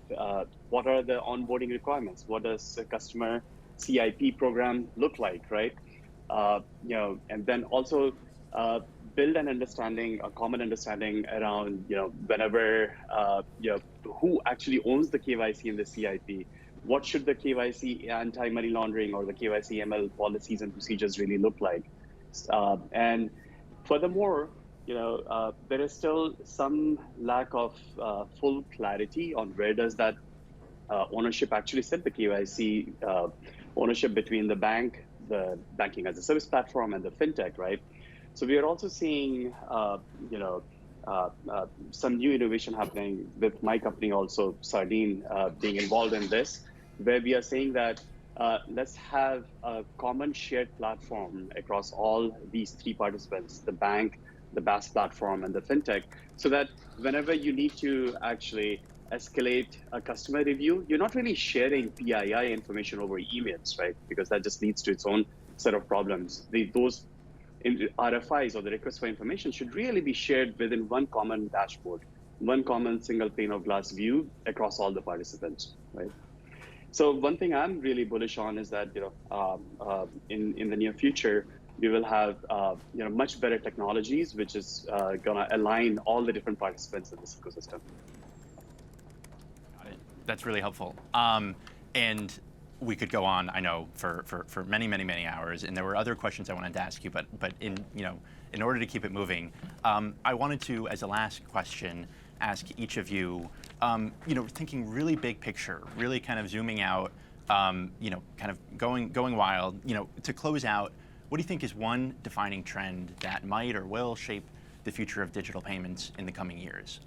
what are the onboarding requirements. What does a customer CIP program look like, right? And then also build an understanding, a common understanding around, whenever, who actually owns the KYC in the CIP. What should the KYC anti-money laundering or the KYC ML policies and procedures really look like? And furthermore, there is still some lack of full clarity on where does that ownership actually sit, the KYC ownership between the bank, the banking as a service platform, and the fintech, right? So we are also seeing, some new innovation happening with my company also, Sardine, being involved in this, where we are saying that let's have a common shared platform across all these three participants, the bank, the BaaS platform, and the fintech, so that whenever you need to actually escalate a customer review, you're not really sharing PII information over emails, right? Because that just leads to its own set of problems. Those RFIs, or the request for information, should really be shared within one common dashboard, one common single pane of glass view across all the participants, right? So one thing I'm really bullish on is that in the near future, we will have much better technologies, which is going to align all the different participants in this ecosystem. Got it. That's really helpful. And we could go on, I know, for many, many, many hours, and there were other questions I wanted to ask you, but in order to keep it moving, I wanted to, as a last question, ask each of you, thinking really big picture, really kind of zooming out, kind of going wild, to close out, what do you think is one defining trend that might or will shape the future of digital payments in the coming years?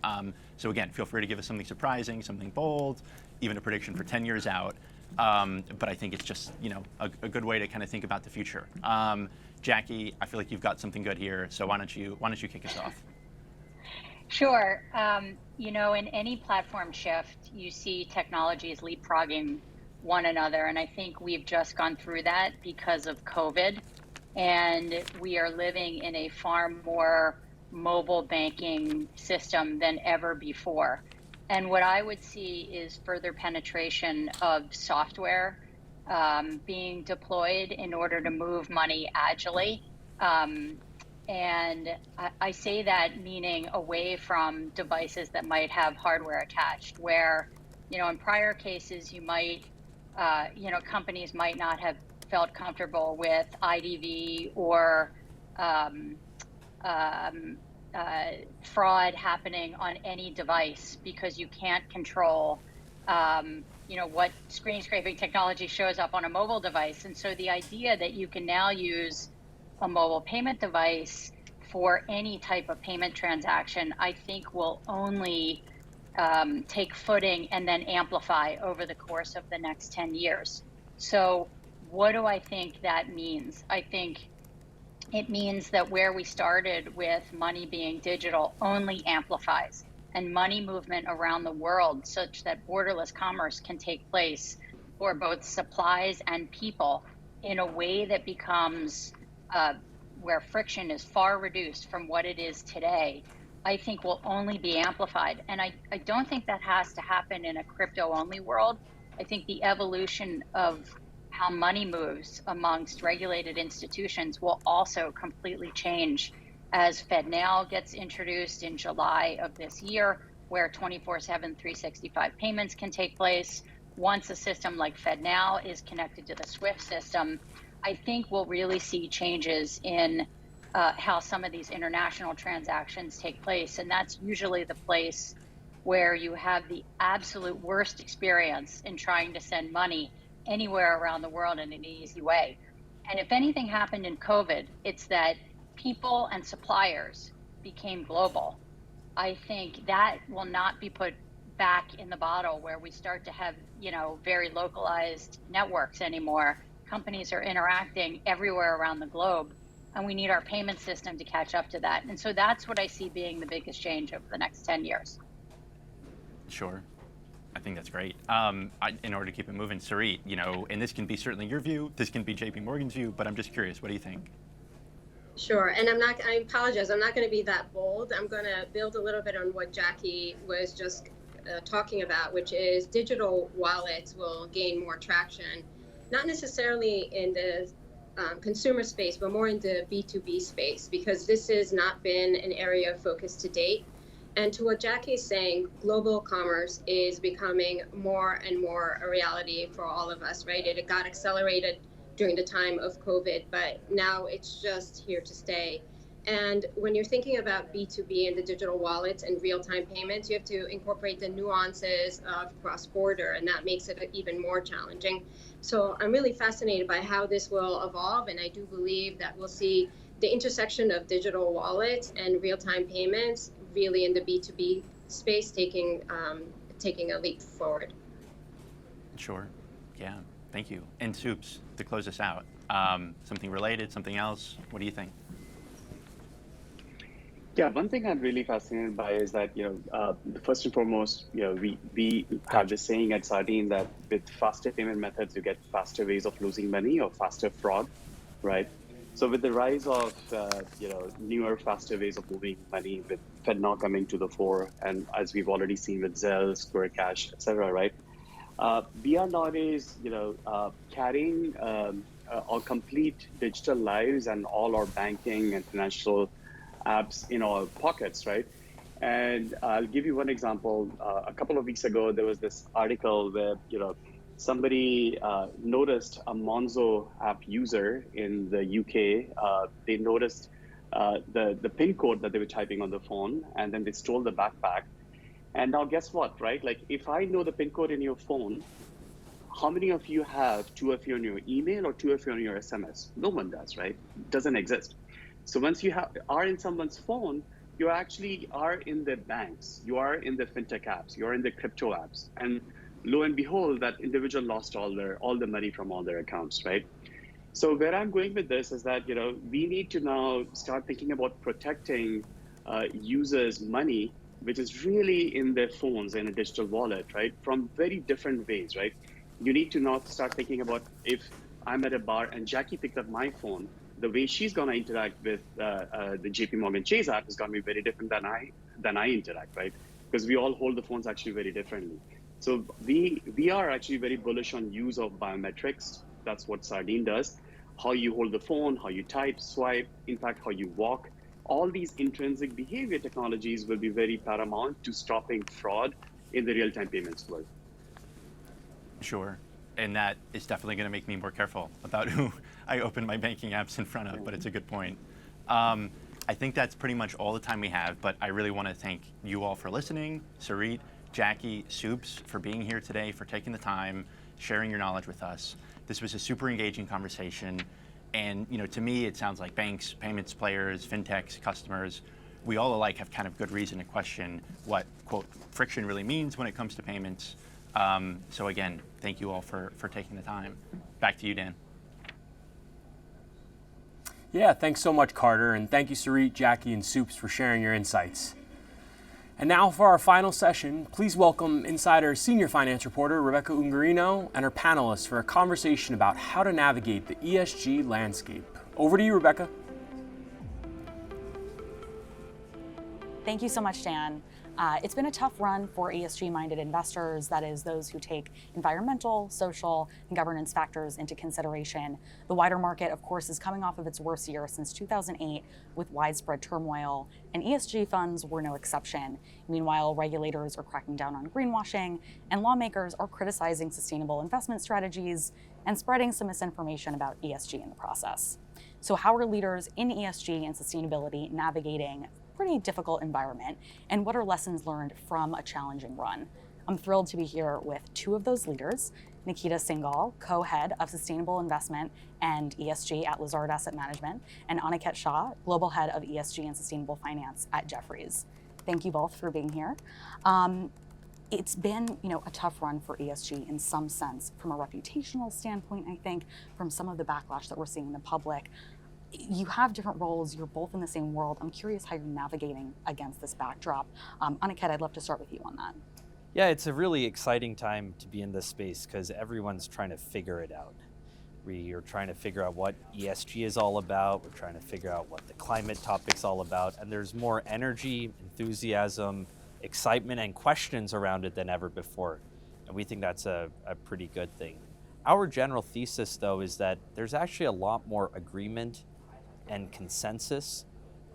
So again, feel free to give us something surprising, something bold, even a prediction for 10 years out. But I think it's just, a good way to kind of think about the future. Jackie, I feel like you've got something good here, so why don't you kick us off? Sure. In any platform shift, you see technologies leapfrogging one another, and I think we've just gone through that because of COVID, and we are living in a far more mobile banking system than ever before. And what I would see is further penetration of software being deployed in order to move money agilely. And I say that meaning away from devices that might have hardware attached, where, in prior cases, you might, companies might not have felt comfortable with IDV or fraud happening on any device because you can't control, what screen scraping technology shows up on a mobile device. And so the idea that you can now use a mobile payment device for any type of payment transaction, I think will only take footing and then amplify over the course of the next 10 years. So what do I think that means? I think it means that where we started with money being digital only amplifies, and money movement around the world such that borderless commerce can take place for both supplies and people in a way that becomes where friction is far reduced from what it is today, I think will only be amplified. And I don't think that has to happen in a crypto-only world. I think the evolution of how money moves amongst regulated institutions will also completely change as FedNow gets introduced in July of this year, where 24/7, 365 payments can take place. Once a system like FedNow is connected to the SWIFT system, I think we'll really see changes in how some of these international transactions take place. And that's usually the place where you have the absolute worst experience in trying to send money anywhere around the world in an easy way. And if anything happened in COVID, it's that people and suppliers became global. I think that will not be put back in the bottle where we start to have, very localized networks anymore. Companies are interacting everywhere around the globe, and we need our payment system to catch up to that. And so that's what I see being the biggest change over the next 10 years. Sure. I think that's great. In order to keep it moving, Sarit, and this can be certainly your view, this can be JP Morgan's view, but I'm just curious, what do you think? Sure, and I apologize, I'm not going to be that bold. I'm going to build a little bit on what Jackie was just talking about, which is digital wallets will gain more traction, not necessarily in the consumer space, but more in the B2B space, because this has not been an area of focus to date. And to what Jackie is saying, global commerce is becoming more and more a reality for all of us, right? It got accelerated during the time of COVID, but now it's just here to stay. And when you're thinking about B2B and the digital wallets and real-time payments, you have to incorporate the nuances of cross-border, and that makes it even more challenging. So I'm really fascinated by how this will evolve, and I do believe that we'll see the intersection of digital wallets and real-time payments really in the B2B space taking a leap forward. Sure. Yeah. Thank you. And Soups, to close us out, something related, something else? What do you think? Yeah, one thing I'm really fascinated by is that, first and foremost, we have this saying at Sardine that with faster payment methods, you get faster ways of losing money or faster fraud, right? So with the rise of, newer, faster ways of moving money, with FedNow coming to the fore, and as we've already seen with Zelle, Square Cash, et cetera, right? We are nowadays, carrying our complete digital lives and all our banking and financial apps in our pockets, right? And I'll give you one example. A couple of weeks ago, there was this article where, somebody noticed a Monzo app user in the UK. They noticed the PIN code that they were typing on the phone, and then they stole the backpack. And now guess what, right? Like if I know the PIN code in your phone, how many of you have 2 of you on your email or 2 of you on your SMS? No one does, right? It doesn't exist. So once you are in someone's phone, you actually are in the banks, you are in the fintech apps, you are in the crypto apps. And lo and behold, that individual lost all the money from all their accounts, right? So where I'm going with this is that, we need to now start thinking about protecting users' money, which is really in their phones in a digital wallet, right? From very different ways, right? You need to now start thinking about if I'm at a bar and Jackie picked up my phone, the way she's going to interact with the JP Morgan Chase app is going to be very different than I interact, right? Because we all hold the phones actually very differently. So we are actually very bullish on use of biometrics. That's what Sardine does. How you hold the phone, how you type, swipe, in fact, how you walk. All these intrinsic behavior technologies will be very paramount to stopping fraud in the real-time payments world. Sure. And that is definitely going to make me more careful about who I open my banking apps in front of, but it's a good point. I think that's pretty much all the time we have, but I really want to thank you all for listening. Sarit, Jackie, Soups, for being here today, for taking the time, sharing your knowledge with us. This was a super engaging conversation. And to me, it sounds like banks, payments players, fintechs, customers, we all alike have kind of good reason to question what, quote, friction really means when it comes to payments. So again, thank you all for taking the time. Back to you, Dan. Yeah, thanks so much, Carter, and thank you, Sarit, Jackie, and Soups for sharing your insights. And now for our final session, please welcome Insider Senior Finance Reporter Rebecca Ungarino and her panelists for a conversation about how to navigate the ESG landscape. Over to you, Rebecca. Thank you so much, Dan. It's been a tough run for ESG-minded investors, that is, those who take environmental, social, and governance factors into consideration. The wider market, of course, is coming off of its worst year since 2008 with widespread turmoil, and ESG funds were no exception. Meanwhile, regulators are cracking down on greenwashing, and lawmakers are criticizing sustainable investment strategies and spreading some misinformation about ESG in the process. So how are leaders in ESG and sustainability navigating pretty difficult environment, and what are lessons learned from a challenging run? I'm thrilled to be here with 2 of those leaders, Nikita Singhal, co-head of Sustainable Investment and ESG at Lazard Asset Management, and Aniket Shah, global head of ESG and Sustainable Finance at Jefferies. Thank you both for being here. It's been, a tough run for ESG in some sense, from a reputational standpoint, I think, from some of the backlash that we're seeing in the public. You have different roles, you're both in the same world. I'm curious how you're navigating against this backdrop. Aniket, I'd love to start with you on that. Yeah, it's a really exciting time to be in this space because everyone's trying to figure it out. We are trying to figure out what ESG is all about. We're trying to figure out what the climate topic's all about. And there's more energy, enthusiasm, excitement, and questions around it than ever before. And we think that's a pretty good thing. Our general thesis, though, is that there's actually a lot more agreement and consensus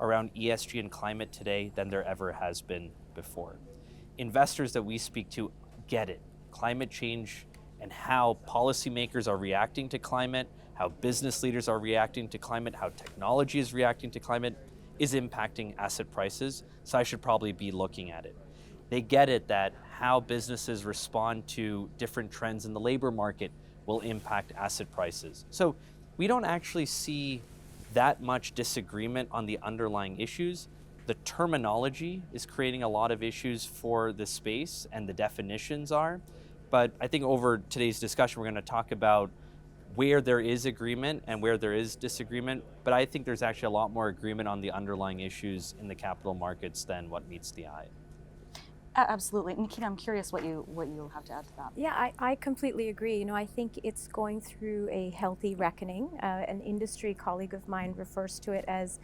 around ESG and climate today than there ever has been before. Investors that we speak to get it. Climate change and how policymakers are reacting to climate, how business leaders are reacting to climate, how technology is reacting to climate is impacting asset prices, so I should probably be looking at it. They get it that how businesses respond to different trends in the labor market will impact asset prices. So we don't actually see that much disagreement on the underlying issues. the terminology is creating a lot of issues for the space, and the definitions are. But I think over today's discussion, we're going to talk about where there is agreement and where there is disagreement. But I think there's actually a lot more agreement on the underlying issues in the capital markets than what meets the eye. Absolutely. Nikita, I'm curious what you have to add to that. Yeah, I completely agree. I think it's going through a healthy reckoning. An industry colleague of mine refers to it as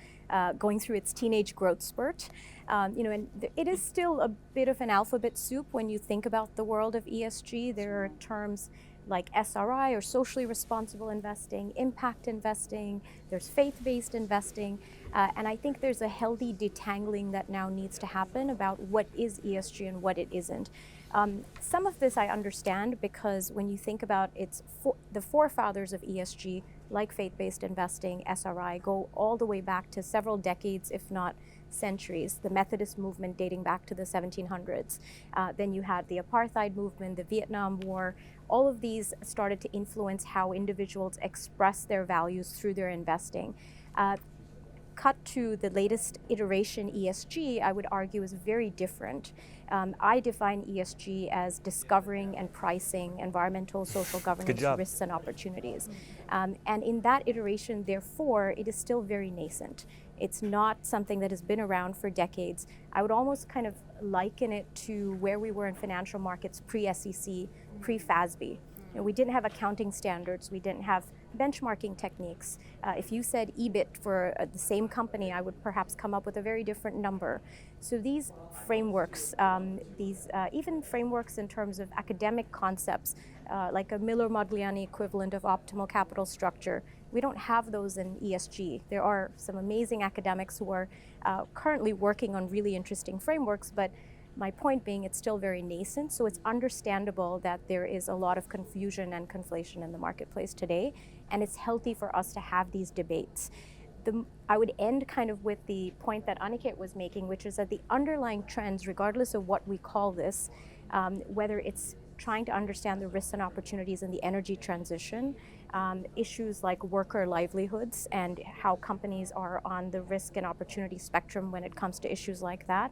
going through its teenage growth spurt. And it is still a bit of an alphabet soup when you think about the world of ESG. There are terms like SRI, or socially responsible investing, impact investing, there's faith-based investing, and I think there's a healthy detangling that now needs to happen about what is ESG and what it isn't. Some of this I understand, because when you think about the forefathers of ESG, like faith-based investing, SRI, go all the way back to several decades, if not centuries. The Methodist movement dating back to the 1700s. Then you had the apartheid movement, the Vietnam War. All of these started to influence how individuals express their values through their investing. Cut to the latest iteration, ESG, I would argue is very different. I define ESG as discovering and pricing environmental, social governance risks and opportunities. And in that iteration, therefore, it is still very nascent. It's not something that has been around for decades. I would almost kind of liken it to where we were in financial markets pre-SEC, pre-FASB. We didn't have accounting standards. We didn't have benchmarking techniques. If you said EBIT for the same company, I would perhaps come up with a very different number. So these frameworks, even frameworks in terms of academic concepts, like a Miller-Modigliani equivalent of optimal capital structure, we don't have those in ESG. There are some amazing academics who are currently working on really interesting frameworks, but my point being, it's still very nascent, so it's understandable that there is a lot of confusion and conflation in the marketplace today, and it's healthy for us to have these debates. I would end kind of with the point that Aniket was making, which is that the underlying trends, regardless of what we call this, whether it's trying to understand the risks and opportunities in the energy transition, issues like worker livelihoods and how companies are on the risk and opportunity spectrum when it comes to issues like that,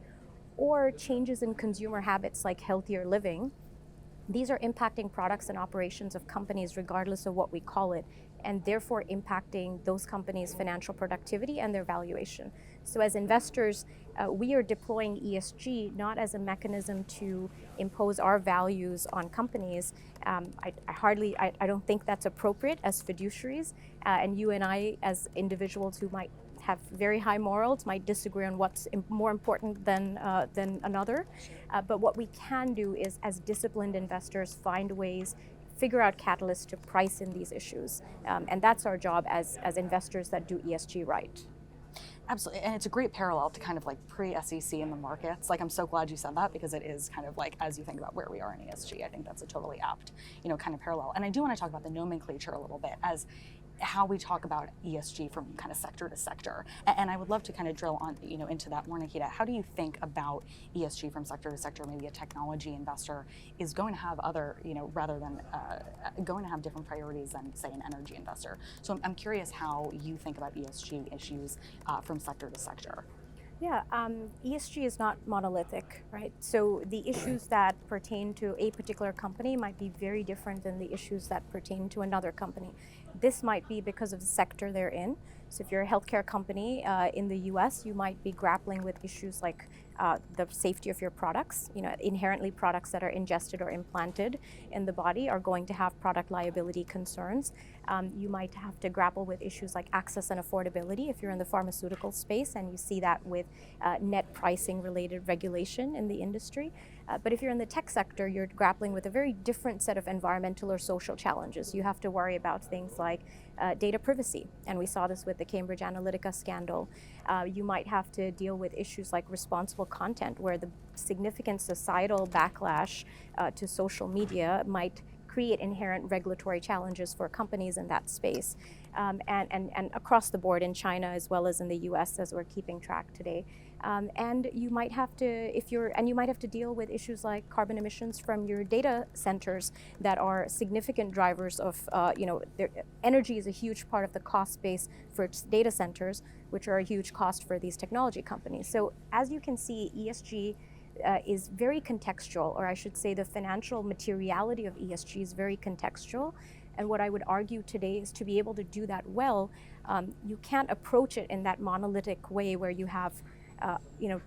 or changes in consumer habits like healthier living, these are impacting products and operations of companies regardless of what we call it, and therefore impacting those companies' financial productivity and their valuation. So as investors, we are deploying ESG not as a mechanism to impose our values on companies. I don't think that's appropriate as fiduciaries, and you and I as individuals who might have very high morals might disagree on what's more important than another. But what we can do is, as disciplined investors, find ways, figure out catalysts to price in these issues. And that's our job as investors that do ESG right. Absolutely, and it's a great parallel to kind of like pre-SEC in the markets. Like, I'm so glad you said that, because it is kind of like, as you think about where we are in ESG, I think that's a totally apt, kind of parallel. And I do want to talk about the nomenclature a little bit, as how we talk about ESG from kind of sector to sector. And I would love to kind of drill on, into that more, Nikita. How do you think about ESG from sector to sector? Maybe a technology investor is going to have other, rather than going to have different priorities than, say, an energy investor. So I'm curious how you think about ESG issues from sector to sector. Yeah, ESG is not monolithic, right? So the issues that pertain to a particular company might be very different than the issues that pertain to another company. This might be because of the sector they're in. So if you're a healthcare company in the US, you might be grappling with issues like the safety of your products. Inherently products that are ingested or implanted in the body are going to have product liability concerns. You might have to grapple with issues like access and affordability if you're in the pharmaceutical space, and you see that with net pricing related regulation in the industry. But if you're in the tech sector, you're grappling with a very different set of environmental or social challenges. You have to worry about things like data privacy, and we saw this with the Cambridge Analytica scandal. You might have to deal with issues like responsible content, where the significant societal backlash to social media might create inherent regulatory challenges for companies in that space. And across the board in China as well as in the US, as we're keeping track today. And you might have to, you might have to deal with issues like carbon emissions from your data centers that are significant drivers of, energy is a huge part of the cost base for data centers, which are a huge cost for these technology companies. So as you can see, ESG is very contextual, or I should say the financial materiality of ESG is very contextual. And what I would argue today is to be able to do that well, you can't approach it in that monolithic way where you have 10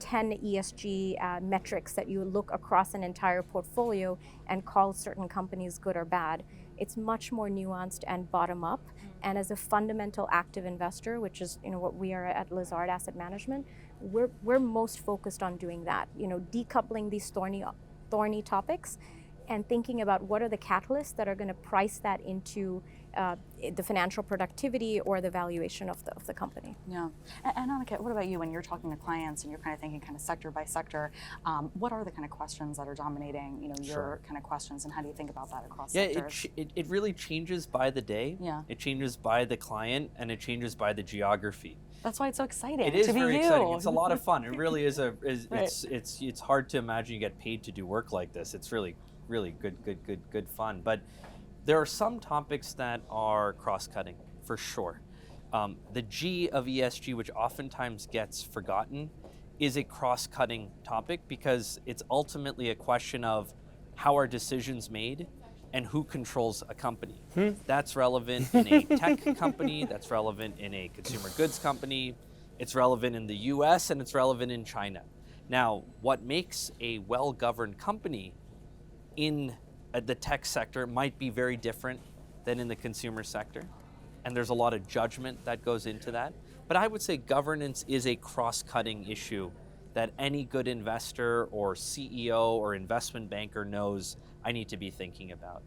ESG metrics that you look across an entire portfolio and call certain companies good or bad. It's much more nuanced and bottom up. And as a fundamental active investor, which is what we are at Lazard Asset Management, we're most focused on doing that. Decoupling these thorny topics and thinking about what are the catalysts that are going to price that into the financial productivity or the valuation of the company. Yeah. And Annika, what about you when you're talking to clients and you're kind of thinking kind of sector by sector? What are the kind of questions that are dominating your kind of questions, and how do you think about that across sectors? It really changes by the day. Yeah. It changes by the client, and it changes by the geography. That's why it's so exciting. It is to be very you. exciting. It's a lot of fun. It really is Right. it's hard to imagine you get paid to do work like this. It's really good fun. But there are some topics that are cross-cutting, for sure. The G of ESG, which oftentimes gets forgotten, is a cross-cutting topic because it's ultimately a question of how are decisions made and who controls a company. That's relevant in a tech company, that's relevant in a consumer goods company, it's relevant in the US, and it's relevant in China. Now, what makes a well-governed company in the tech sector might be very different than in the consumer sector. And there's a lot of judgment that goes into that. But I would say governance is a cross-cutting issue that any good investor or CEO or investment banker knows I need to be thinking about.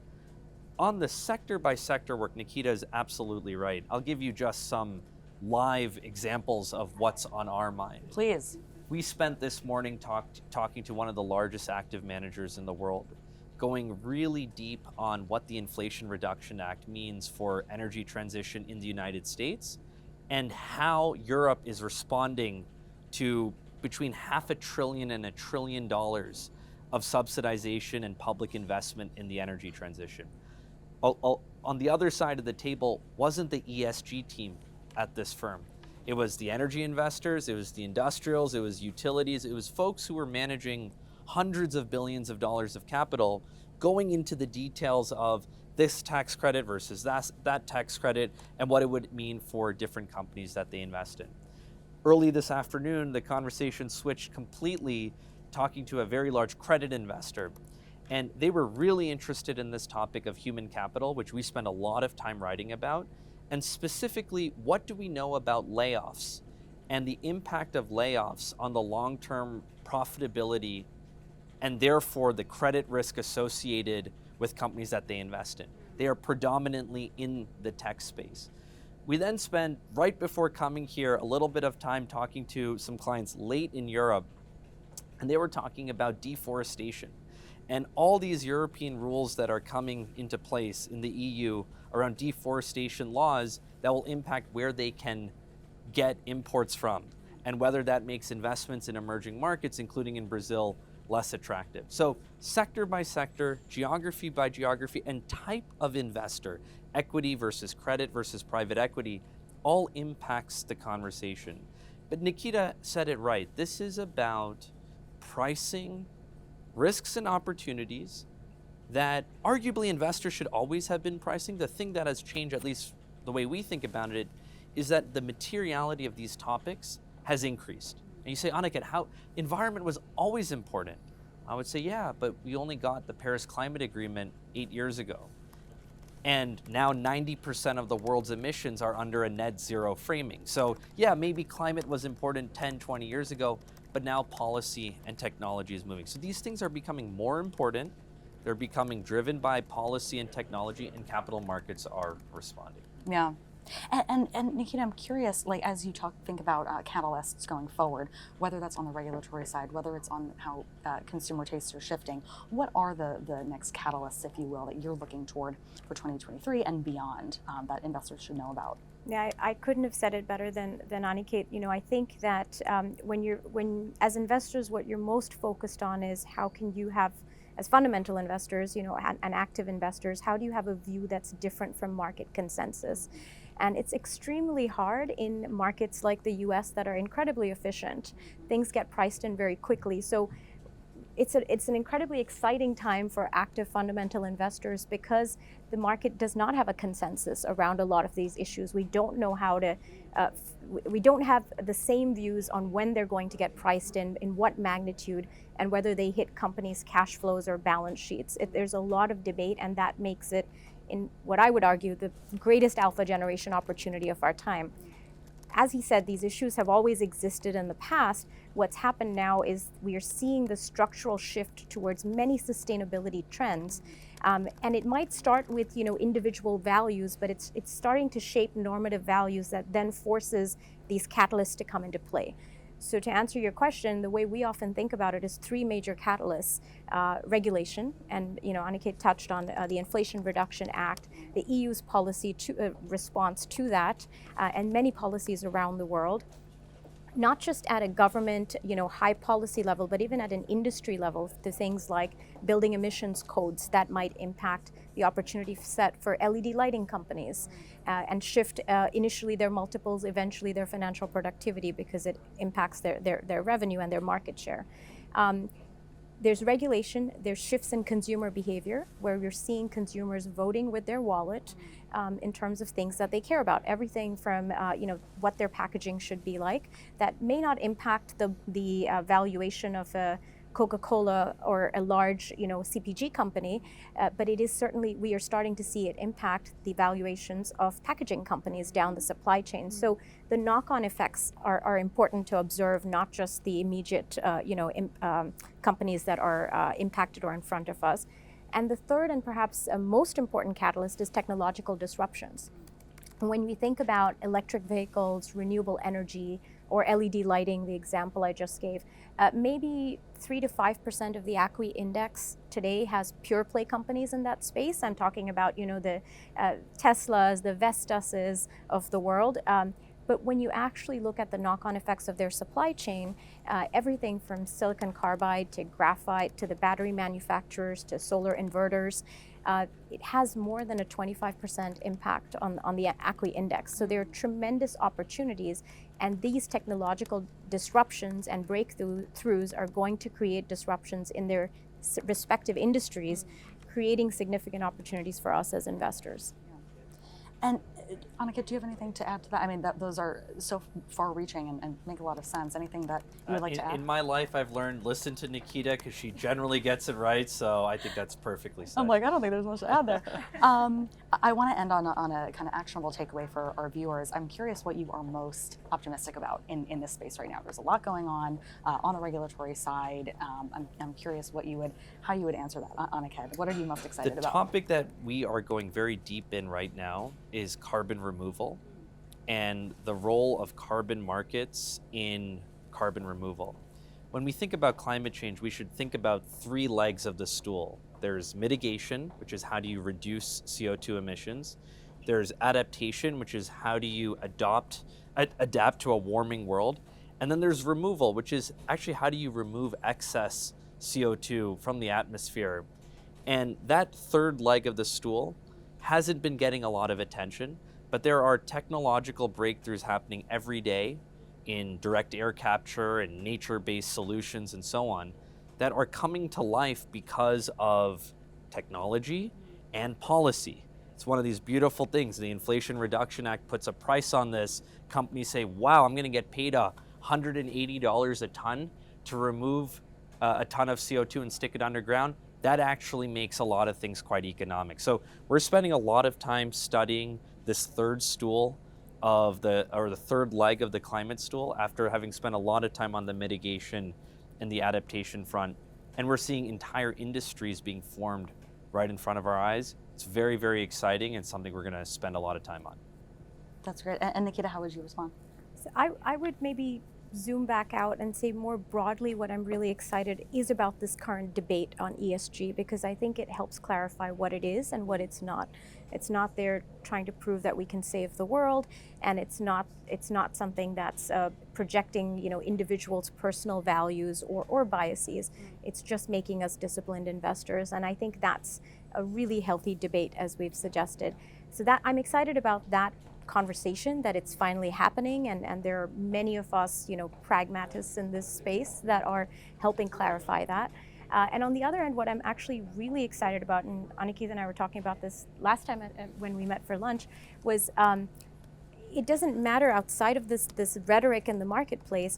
On the sector by sector work, Nikita is absolutely right. I'll give you just some live examples of what's on our mind. Please. We spent this morning talking to one of the largest active managers in the world, going really deep on what the Inflation Reduction Act means for energy transition in the United States and how Europe is responding to between $500 billion and $1 trillion of subsidization and public investment in the energy transition. On the other side of the table wasn't the ESG team at this firm. It was the energy investors, it was the industrials, it was utilities, it was folks who were managing hundreds of billions of dollars of capital, going into the details of this tax credit versus that tax credit and what it would mean for different companies that they invest in. Early this afternoon, the conversation switched completely, talking to a very large credit investor. And they were really interested in this topic of human capital, which we spend a lot of time writing about. And specifically, what do we know about layoffs and the impact of layoffs on the long-term profitability and therefore the credit risk associated with companies that they invest in. They are predominantly in the tech space. We then spent, right before coming here, a little bit of time talking to some clients late in Europe, and they were talking about deforestation and all these European rules that are coming into place in the EU around deforestation laws that will impact where they can get imports from and whether that makes investments in emerging markets, including in Brazil, less attractive. So sector by sector, geography by geography, and type of investor, equity versus credit versus private equity, all impacts the conversation. But Nikita said it right. This is about pricing risks and opportunities that arguably investors should always have been pricing. The thing that has changed, at least the way we think about it, is that the materiality of these topics has increased. And you say, Annika, how environment was always important. I would say, yeah, but we only got the Paris Climate Agreement 8 years ago. And now 90% of the world's emissions are under a net zero framing. So yeah, maybe climate was important 10, 20 years ago, but now policy and technology is moving. So these things are becoming more important. They're becoming driven by policy and technology, and capital markets are responding. Yeah. And Nikita, I'm curious, like as you think about catalysts going forward, whether that's on the regulatory side, whether it's on how consumer tastes are shifting, what are the next catalysts, if you will, that you're looking toward for 2023 and beyond that investors should know about? Yeah, I couldn't have said it better than Aniket. I think that when as investors, what you're most focused on is how can you have, as fundamental investors, and active investors, how do you have a view that's different from market consensus? And it's extremely hard in markets like the US that are incredibly efficient. Things get priced in very quickly. So it's an incredibly exciting time for active fundamental investors because the market does not have a consensus around a lot of these issues. We don't know how to, we don't have the same views on when they're going to get priced in what magnitude, and whether they hit companies' cash flows or balance sheets. There's a lot of debate, and that makes it, in what I would argue, the greatest alpha generation opportunity of our time. As he said, these issues have always existed in the past. What's happened now is we are seeing the structural shift towards many sustainability trends. And it might start with individual values, but it's starting to shape normative values that then forces these catalysts to come into play. So to answer your question, the way we often think about it is three major catalysts: regulation, and Aniket touched on the Inflation Reduction Act, the EU's policy response to that, and many policies around the world. Not just at a government, high policy level, but even at an industry level, to things like building emissions codes that might impact the opportunity set for LED lighting companies and shift initially their multiples, eventually their financial productivity, because it impacts their revenue and their market share. There's regulation, there's shifts in consumer behavior, where we're seeing consumers voting with their wallet in terms of things that they care about. Everything from what their packaging should be like, that may not impact the valuation of a Coca-Cola or a large CPG company, but it is certainly, we are starting to see it impact the valuations of packaging companies down the supply chain. So the knock-on effects are important to observe, not just the immediate companies that are impacted or in front of us. And the third and perhaps most important catalyst is technological disruptions. When we think about electric vehicles, renewable energy, or LED lighting, the example I just gave, maybe 3 to 5% of the ACWI index today has pure play companies in that space. I'm talking about, the Teslas, the Vestases of the world. But when you actually look at the knock-on effects of their supply chain, everything from silicon carbide to graphite to the battery manufacturers to solar inverters, it has more than a 25% impact on the ACWI index. So there are tremendous opportunities, and these technological disruptions and breakthroughs are going to create disruptions in their respective industries, creating significant opportunities for us as investors. And Annika, do you have anything to add to that? I mean, those are so far-reaching and make a lot of sense. Anything that you would like to add? In my life, I've learned listen to Nikita because she generally gets it right. So I think that's perfectly said. I'm like, I don't think there's much to add there. I want to end on a kind of actionable takeaway for our viewers. I'm curious what you are most optimistic about in this space right now. There's a lot going on the regulatory side. I'm curious how you would answer that, Annika. What are you most excited about? The topic that we are going very deep in right now is carbon removal and the role of carbon markets in carbon removal. When we think about climate change, we should think about three legs of the stool. There's mitigation, which is how do you reduce CO2 emissions. There's adaptation, which is how do you adapt to a warming world. And then there's removal, which is actually how do you remove excess CO2 from the atmosphere. And that third leg of the stool hasn't been getting a lot of attention, but there are technological breakthroughs happening every day in direct air capture and nature-based solutions and so on that are coming to life because of technology and policy. It's one of these beautiful things. The Inflation Reduction Act puts a price on this. Companies say, wow, I'm going to get paid $180 a ton to remove a ton of CO2 and stick it underground. That actually makes a lot of things quite economic. So we're spending a lot of time studying this third stool the third leg of the climate stool after having spent a lot of time on the mitigation and the adaptation front. And we're seeing entire industries being formed right in front of our eyes. It's very, very exciting and something we're going to spend a lot of time on. That's great. And Nikita, how would you respond? So I would maybe zoom back out and say more broadly what I'm really excited is about this current debate on ESG, because I think it helps clarify what it is and what it's not. It's not there trying to prove that we can save the world, and it's not something that's projecting individuals' personal values or biases. It's just making us disciplined investors, and I think that's a really healthy debate, as we've suggested. So that I'm excited about that conversation, that it's finally happening, and there are many of us, pragmatists in this space that are helping clarify that. And on the other end, what I'm actually really excited about, and Aniket and I were talking about this last time when we met for lunch, was it doesn't matter outside of this rhetoric in the marketplace.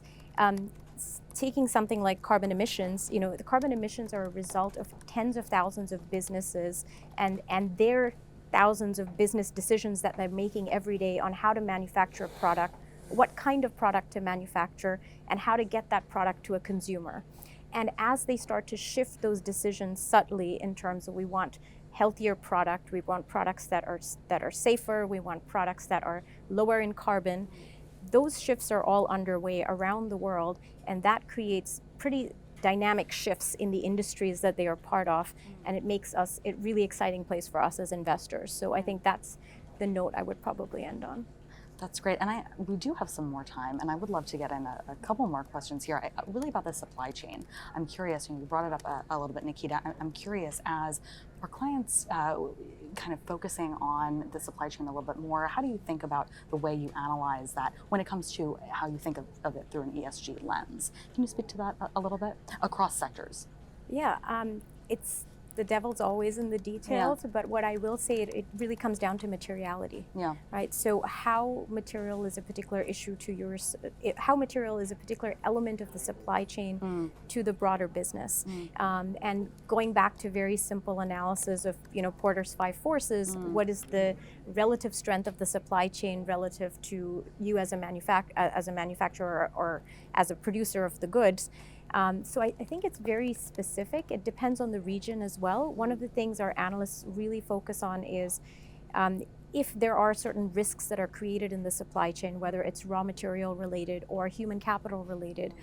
Taking something like carbon emissions, the carbon emissions are a result of tens of thousands of businesses and their thousands of business decisions that they're making every day on how to manufacture a product, what kind of product to manufacture, and how to get that product to a consumer. And as they start to shift those decisions subtly in terms of we want healthier product, we want products that are safer, we want products that are lower in carbon, those shifts are all underway around the world, and that creates pretty dynamic shifts in the industries that they are part of, and it makes us a really exciting place for us as investors. So I think that's the note I would probably end on. That's great. And we do have some more time, and I would love to get in a couple more questions here, really about the supply chain. I'm curious, you brought it up a little bit, Nikita. I'm curious, as our clients kind of focusing on the supply chain a little bit more, how do you think about the way you analyze that when it comes to how you think of it through an ESG lens? Can you speak to that a little bit across sectors? Yeah, it's the devil's always in the details, but what I will say, it really comes down to materiality. Yeah. Right. So how material is a particular issue to yours? How material is a particular element of the supply chain to the broader business? And going back to very simple analysis of Porter's 5 forces, what is the relative strength of the supply chain relative to you as a manufacturer or as a producer of the goods? So I think it's very specific. It depends on the region as well. One of the things our analysts really focus on is if there are certain risks that are created in the supply chain, whether it's raw material related or human capital related,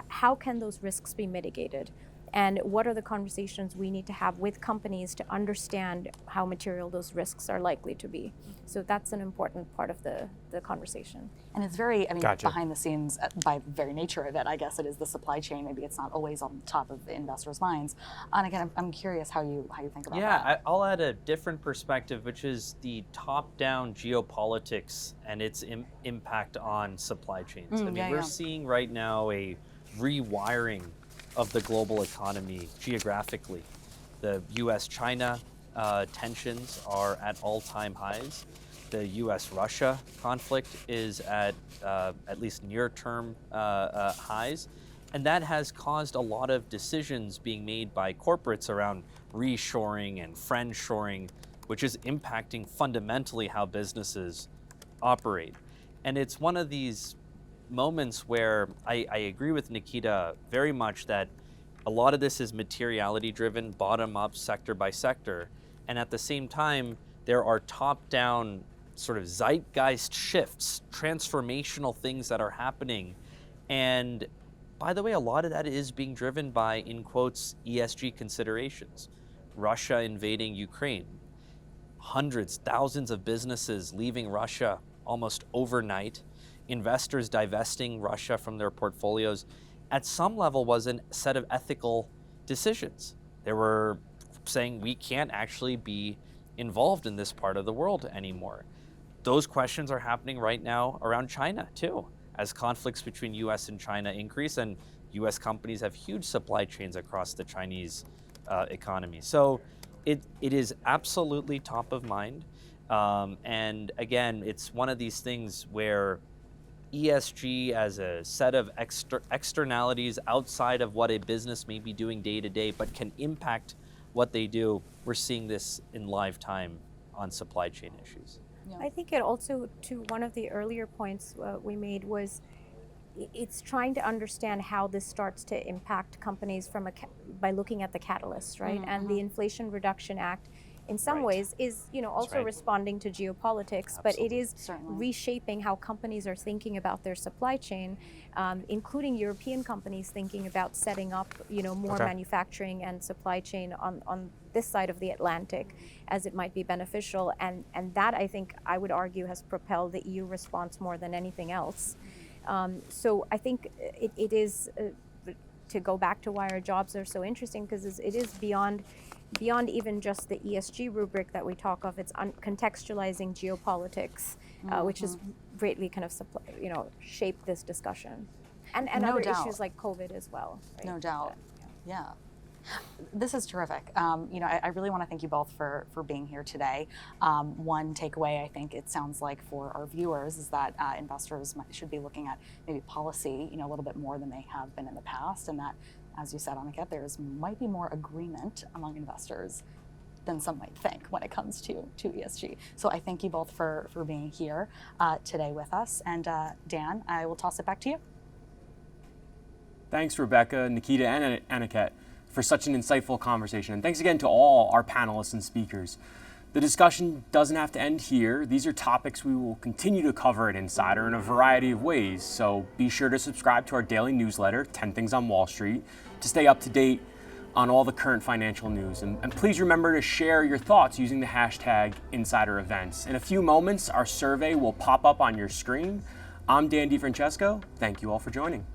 how can those risks be mitigated? And what are the conversations we need to have with companies to understand how material those risks are likely to be? So that's an important part of the conversation. And it's very, Gotcha. Behind the scenes, by the very nature of it, I guess it is the supply chain. Maybe it's not always on top of the investors' minds. And again, I'm curious how you think about that. Yeah, I'll add a different perspective, which is the top-down geopolitics and its impact on supply chains. We're seeing right now a rewiring of the global economy geographically. The US-China tensions are at all-time highs. The US-Russia conflict is at least near-term highs. And that has caused a lot of decisions being made by corporates around reshoring and friendshoring, which is impacting fundamentally how businesses operate. And it's one of these moments where I agree with Nikita very much that a lot of this is materiality driven, bottom up, sector by sector. And at the same time, there are top down sort of zeitgeist shifts, transformational things that are happening. And by the way, a lot of that is being driven by, in quotes, ESG considerations. Russia invading Ukraine, hundreds, thousands of businesses leaving Russia almost overnight, investors divesting Russia from their portfolios, at some level was a set of ethical decisions. They were saying we can't actually be involved in this part of the world anymore. Those questions are happening right now around China too, as conflicts between US and China increase, and US companies have huge supply chains across the Chinese economy. So it is absolutely top of mind. And again, it's one of these things where ESG as a set of externalities outside of what a business may be doing day to day, but can impact what they do. We're seeing this in live time on supply chain issues. Yeah. I think it also, to one of the earlier points we made, was it's trying to understand how this starts to impact companies by looking at the catalysts, right? Mm-hmm. And the Inflation Reduction Act in some ways is, also responding to geopolitics, but it is reshaping how companies are thinking about their supply chain, including European companies thinking about setting up, more manufacturing and supply chain on this side of the Atlantic, as it might be beneficial. And that, I think, I would argue, has propelled the EU response more than anything else. So I think it is, to go back to why our jobs are so interesting, because it is beyond even just the ESG rubric that we talk of. It's contextualizing geopolitics, which has greatly kind of shaped this discussion, and other issues like COVID as well. Right? No doubt. Yeah. This is terrific. I really want to thank you both for being here today. One takeaway, I think it sounds like for our viewers, is that investors should be looking at maybe policy, a little bit more than they have been in the past, and that, as you said, Annika, might be more agreement among investors than some might think when it comes to ESG. So I thank you both for being here today with us. And Dan, I will toss it back to you. Thanks, Rebecca, Nikita, and Aniket, for such an insightful conversation. And thanks again to all our panelists and speakers. The discussion doesn't have to end here. These are topics we will continue to cover at Insider in a variety of ways. So be sure to subscribe to our daily newsletter, 10 Things on Wall Street, to stay up to date on all the current financial news. And please remember to share your thoughts using the hashtag InsiderEvents. In a few moments, our survey will pop up on your screen. I'm Dan DiFrancesco. Thank you all for joining.